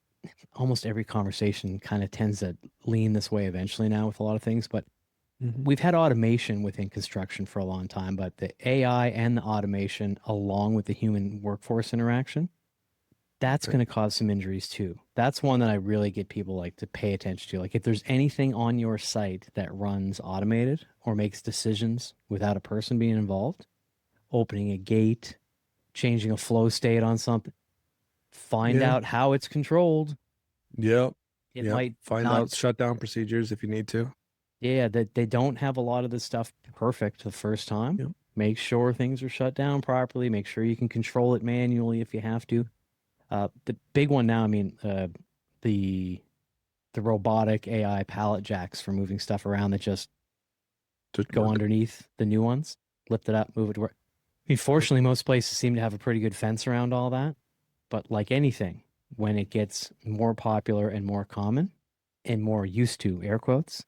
almost every conversation kind of tends to lean this way eventually now with a lot of things, but we've had automation within construction for a long time, but the AI and the automation along with the human workforce interaction, that's Right. going to cause some injuries too. That's one that I really get people like to pay attention to. Like if there's anything on your site that runs automated or makes decisions without a person being involved, opening a gate, changing a flow state on something, find Yeah. out how it's controlled. Yep. It Yep. might Find not, out shutdown procedures if you need to. yeah, that they don't have a lot of this stuff perfect the first time. Yep. Make sure things are shut down properly. Make sure you can control it manually if you have to. The big one now, I mean, the the robotic AI pallet jacks for moving stuff around that just Just go work. underneath the new ones, lift it up, move it to work. I mean, fortunately, most places seem to have a pretty good fence around all that. But like anything, when it gets more popular and more common and more used to, air quotes,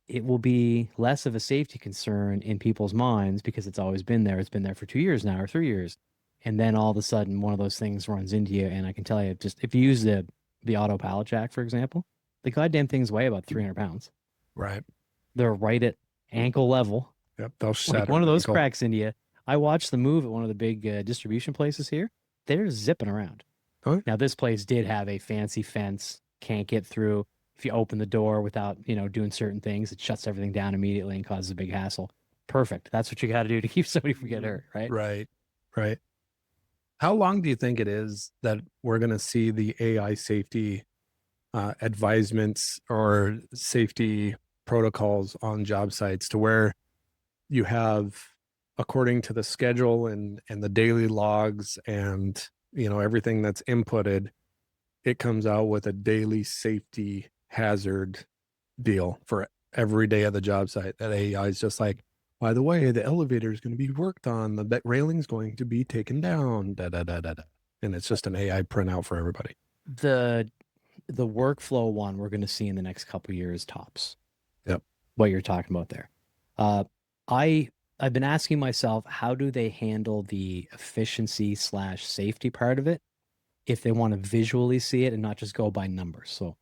it will be less of a safety concern in people's minds because it's always been there. It's been there for 2 years now or 3 years. And then all of a sudden, one of those things runs into you. And I can tell you, just if you use the auto pallet jack, for example, the goddamn things weigh about 300 pounds. Right. They're right at ankle level. Yep. They'll Like shatter one of an those ankle. cracks into you. I watched the move at one of the big distribution places here. They're zipping around. Oh, yeah. Now, this place did have a fancy fence, can't get through. If you open the door without, doing certain things, it shuts everything down immediately and causes a big hassle. Perfect. That's what you got to do to keep somebody from getting hurt, right? Right. Right. How long do you think it is that we're going to see the AI safety advisements or safety protocols on job sites to where you have, according to the schedule and the daily logs and everything that's inputted, it comes out with a daily safety hazard deal for every day of the job site? That AI is just like, by the way, the elevator is going to be worked on, the railing's going to be taken down, da da da da da, and it's just an AI printout for everybody. The workflow one we're going to see in the next couple of years tops. Yep. What you're talking about there. I've been asking myself, how do they handle the efficiency / safety part of it if they want to visually see it and not just go by numbers? So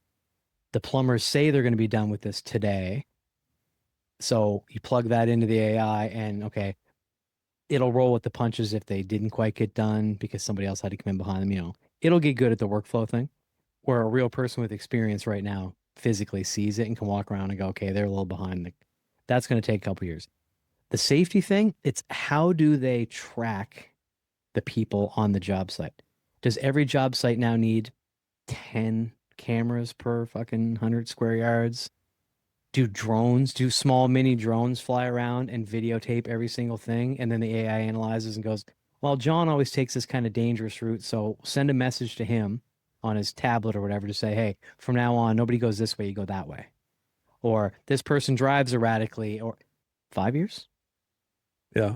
the plumbers say they're going to be done with this today. So you plug that into the AI and okay, it'll roll with the punches if they didn't quite get done because somebody else had to come in behind them. It'll get good at the workflow thing where a real person with experience right now physically sees it and can walk around and go, okay, they're a little behind. That's going to take a couple years. The safety thing, it's how do they track the people on the job site? Does every job site now need 10 cameras per fucking 100 square yards? Do small mini drones fly around and videotape every single thing? And then the AI analyzes and goes, well, John always takes this kind of dangerous route. So send a message to him on his tablet or whatever to say, hey, from now on, nobody goes this way, you go that way. Or this person drives erratically, or 5 years? Yeah.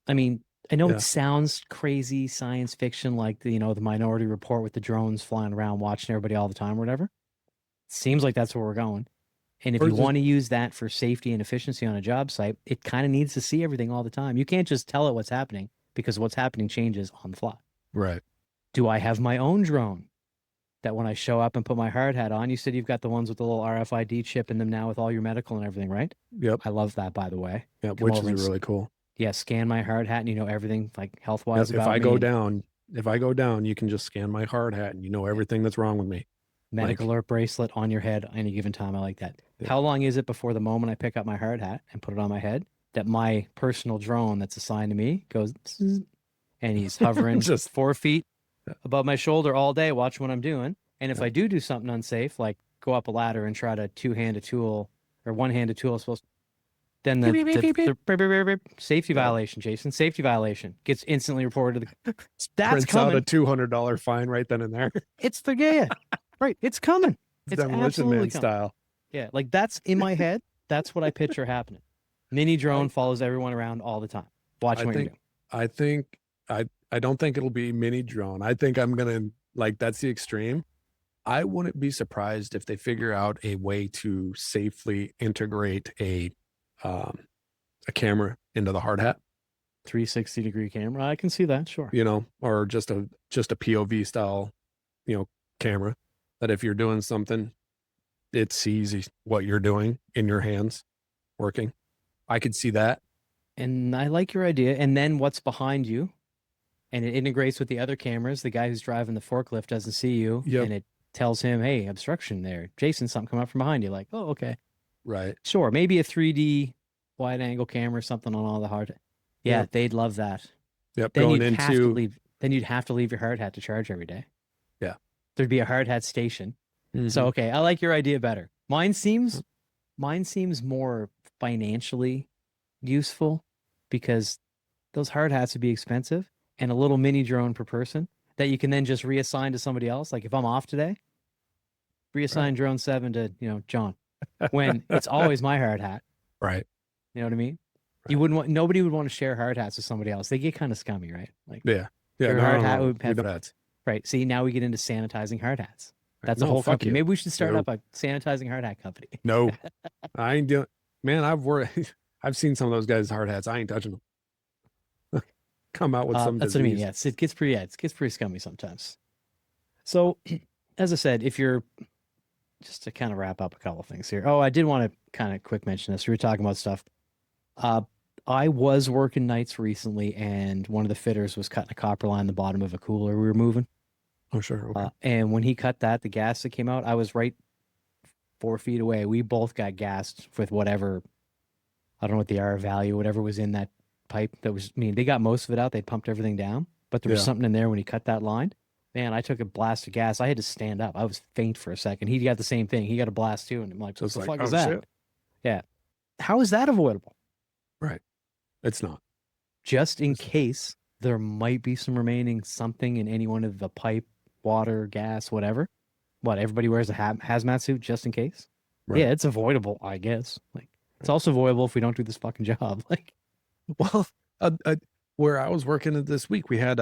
I mean, I know Yeah. it sounds crazy science fiction, like the Minority Report with the drones flying around watching everybody all the time or whatever. Seems like that's where we're going. And if Or you just- want to use that for safety and efficiency on a job site, it kind of needs to see everything all the time. You can't just tell it what's happening because what's happening changes on the fly. Right. Do I have my own drone that when I show up and put my hard hat on, you said you've got the ones with the little RFID chip in them now with all your medical and everything, right? Yep. I love that, by the way. Yep. Come Which over and is really cool. Yeah, scan my hard hat and you know everything like health-wise If about I me. go and- down, if I go down, you can just scan my hard hat and you know everything that's wrong with me. Medic Like, alert bracelet on your head any given time. I like that. Yeah. How long is it before the moment I pick up my hard hat and put it on my head that my personal drone that's assigned to me goes zzz, and he's hovering Just 4 feet above my shoulder all day, watching what I'm doing. And if Yeah. I do something unsafe, like go up a ladder and try to two-hand a tool or one-handed tool, supposed then Beep, beep, beep, beep, beep. the safety Yeah. violation, Jason, safety violation gets instantly reported to the. That's prints out coming. a $200 fine right then and there. It's the right. It's coming. It's Demolition absolutely Man coming. style. Yeah, like that's in my head. That's what I picture happening. Mini drone follows everyone around all the time, watching what you're doing. I don't think it'll be mini drone. I think I'm gonna like that's the extreme. I wouldn't be surprised if they figure out a way to safely integrate a camera into the hard hat, 360-degree camera. I can see that. Sure. you know, or just a POV style, camera that if you're doing something, it sees what you're doing in your hands working. I could see that. And I like your idea. And then what's behind you, and it integrates with the other cameras. The guy who's driving the forklift doesn't see you, Yep. and it tells him, "Hey, obstruction there, Jason. Something come up from behind you." Like, oh, okay, Right. sure. Maybe a 3D wide angle camera or something on all the hard. Yeah, Yep. they'd love that. Yep. Then Going you'd have to into leave. Then you'd have to leave your hard hat to charge every day. Yeah. There'd be a hard hat station. So Mhm. okay, I like your idea better. Mine seems more financially useful because those hard hats would be expensive, and a little mini drone per person that you can then just reassign to somebody else. Like if I'm off today, reassign drone 7 to, John, when it's always my hard hat. Right. You know what I mean? Right. Nobody would want to share hard hats with somebody else. They get kind of scummy, right? Like Yeah. your hard hat would we have, don't have right. See, now we get into sanitizing hard hats. That's a No, whole fuck company. you. Maybe we should start No. up a sanitizing hard hat company. No, I ain't doing. Man, I've seen some of those guys' hard hats. I ain't touching them. Come out with some That's disease. what I mean. Yes, it gets pretty scummy sometimes. So, as I said, if you're just to kind of wrap up a couple of things here. Oh, I did want to kind of quick mention this. We were talking about stuff. I was working nights recently, and one of the fitters was cutting a copper line in the bottom of a cooler we were moving. Oh, sure. Okay. And when he cut that, the gas that came out, I was right 4 feet away. We both got gassed with whatever, I don't know what the R value, whatever was in that pipe. They got most of it out. They pumped everything down, but there was something in there when he cut that line. Man, I took a blast of gas. I had to stand up. I was faint for a second. He got the same thing. He got a blast too. And I'm like, what the fuck is that? Shit. Yeah. How is that avoidable? Right. It's not. Just in case there might be some remaining something in any one of the pipe, water, gas, whatever. What, everybody wears a hazmat suit just in case? Right. Yeah, it's avoidable, I guess. Like, it's also avoidable if we don't do this fucking job. Like, well, where I was working this week, we had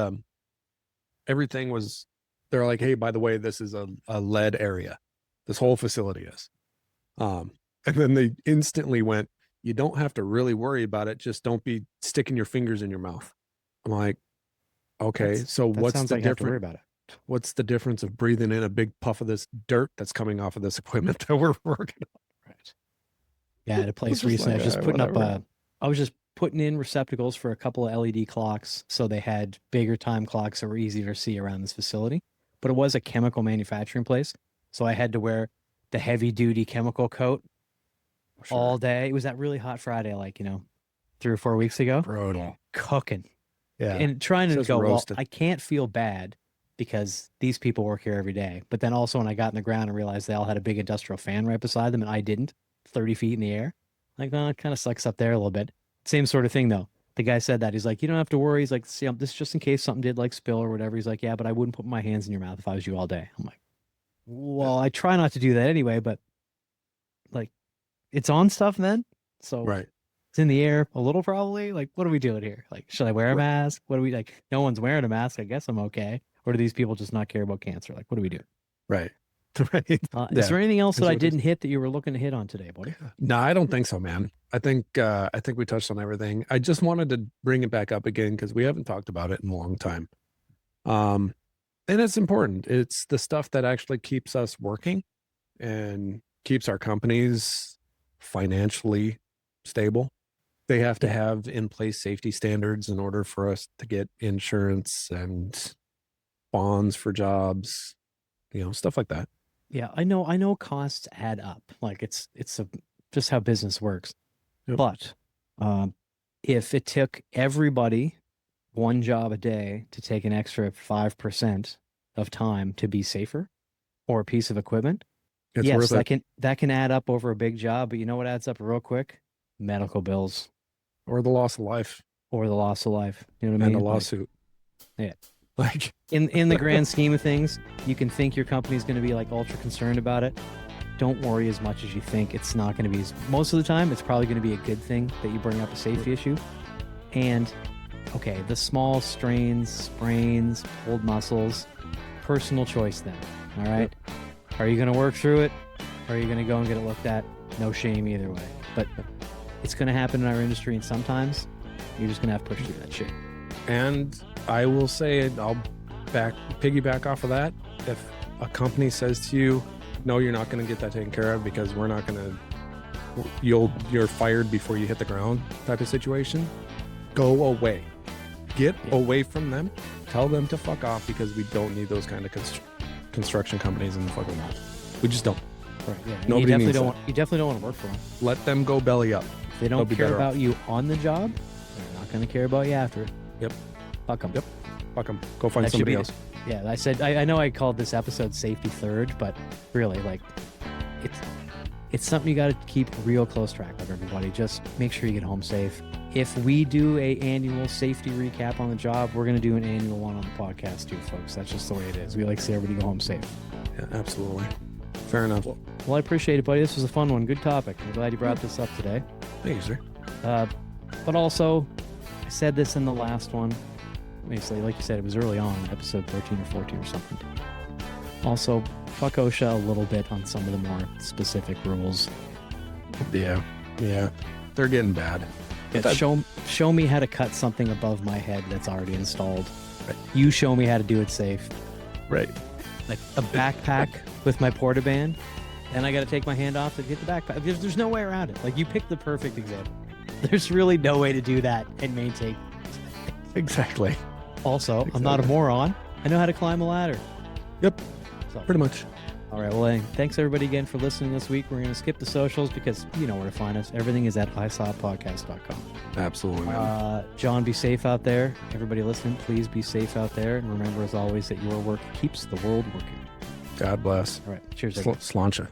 everything was. They're like, hey, by the way, this is a lead area. This whole facility is. And then they instantly went, you don't have to really worry about it. Just don't be sticking your fingers in your mouth. I'm like, okay, so what's the difference? About it. What's the difference of breathing in a big puff of this dirt that's coming off of this equipment that we're working on? Right. Yeah, at a place just recently, like, I was just putting whatever. up I was just putting in receptacles for a couple of LED clocks, so they had bigger time clocks that were easier to see around this facility. But it was a chemical manufacturing place, so I had to wear the heavy duty chemical coat all day. It was that really hot Friday, like 3 or 4 weeks ago. Brutal. Cooking. Yeah. And trying to Just go, roasted. well, I can't feel bad because these people work here every day. But then also when I got in the ground and realized they all had a big industrial fan right beside them and I didn't, 30 feet in the air. Like, well, it kind of sucks up there a little bit. Same sort of thing though. The guy said that. He's like, you don't have to worry. He's like, see, this is just in case something did like spill or whatever. He's like, yeah, but I wouldn't put my hands in your mouth if I was you all day. I'm like, well, I try not to do that anyway, but like it's on stuff then. So Right. it's in the air a little probably. Like, what are we doing here? Like, should I wear a mask? What do we like? No one's wearing a mask. I guess I'm okay. Or do these people just not care about cancer? Like, what do we do? Right. Right. Is there anything else that I didn't hit that you were looking to hit on today, buddy? No, I don't think so, man. I think we touched on everything. I just wanted to bring it back up again because we haven't talked about it in a long time. And it's important. It's the stuff that actually keeps us working and keeps our companies financially stable. They have to have in place safety standards in order for us to get insurance and bonds for jobs, stuff like that. Yeah, I know costs add up. Like just how business works. Yep. But if it took everybody one job a day to take an extra 5% of time to be safer or a piece of equipment, It's yes, worth it. that can add up over a big job, but you know what adds up real quick? Medical bills Or the loss of life or the loss of life. You know what I and mean? a lawsuit. Yeah. Like In the grand scheme of things, you can think your company's going to be like ultra concerned about it. Don't worry as much as you think. It's not going to be most of the time, it's probably going to be a good thing that you bring up a safety issue. And okay, the small strains, sprains, pulled muscles, personal choice then. All right. Yep. Are you going to work through it? Or are you going to go and get it looked at? No shame either way. But it's going to happen in our industry, and sometimes you're just going to have to push through that shit. And I will say, I'll piggyback off of that. If a company says to you, no, you're not going to get that taken care of because we're not going to, you're fired before you hit the ground type of situation, go away. Get away from them. Tell them to fuck off because we don't need those kind of construction companies in the fucking world. We just don't. Right. Yeah. Nobody you definitely don't want to work for them. Let them go belly up. If they don't care about you on the job, they're not going to care about you after. Yep. Fuck them. Yep. Fuck them. Go find somebody else. Yeah, I said I know I called this episode Safety Third, but really, like, it's something you got to keep real close track of, everybody. Just make sure you get home safe. If we do a annual safety recap on the job, we're going to do an annual one on the podcast too, folks. That's just the way it is. We like to see everybody go home safe. Yeah, absolutely. Fair enough. Well, I appreciate it, buddy. This was a fun one. Good topic. I'm glad you brought this up today. Thank you, sir. But also, I said this in the last one. Basically, like you said, it was early on, episode 13 or 14 or something. Also, fuck OSHA a little bit on some of the more specific rules. Yeah. They're getting bad. Yeah, show me how to cut something above my head that's already installed. Right. You show me how to do it safe. Right. Like a backpack with my portaband, and I got to take my hand off to get the backpack. There's no way around it. Like, you picked the perfect example. There's really no way to do that and maintain. Exactly. Also, I'm not a moron. I know how to climb a ladder. Yep. So, pretty much. All right. Well, thanks everybody again for listening this week. We're going to skip the socials because you know where to find us. Everything is at IShowerAfterWork.com. Absolutely, man. John, be safe out there. Everybody listening, please be safe out there. And remember, as always, that your work keeps the world working. God bless. All right. Cheers. Sláinte.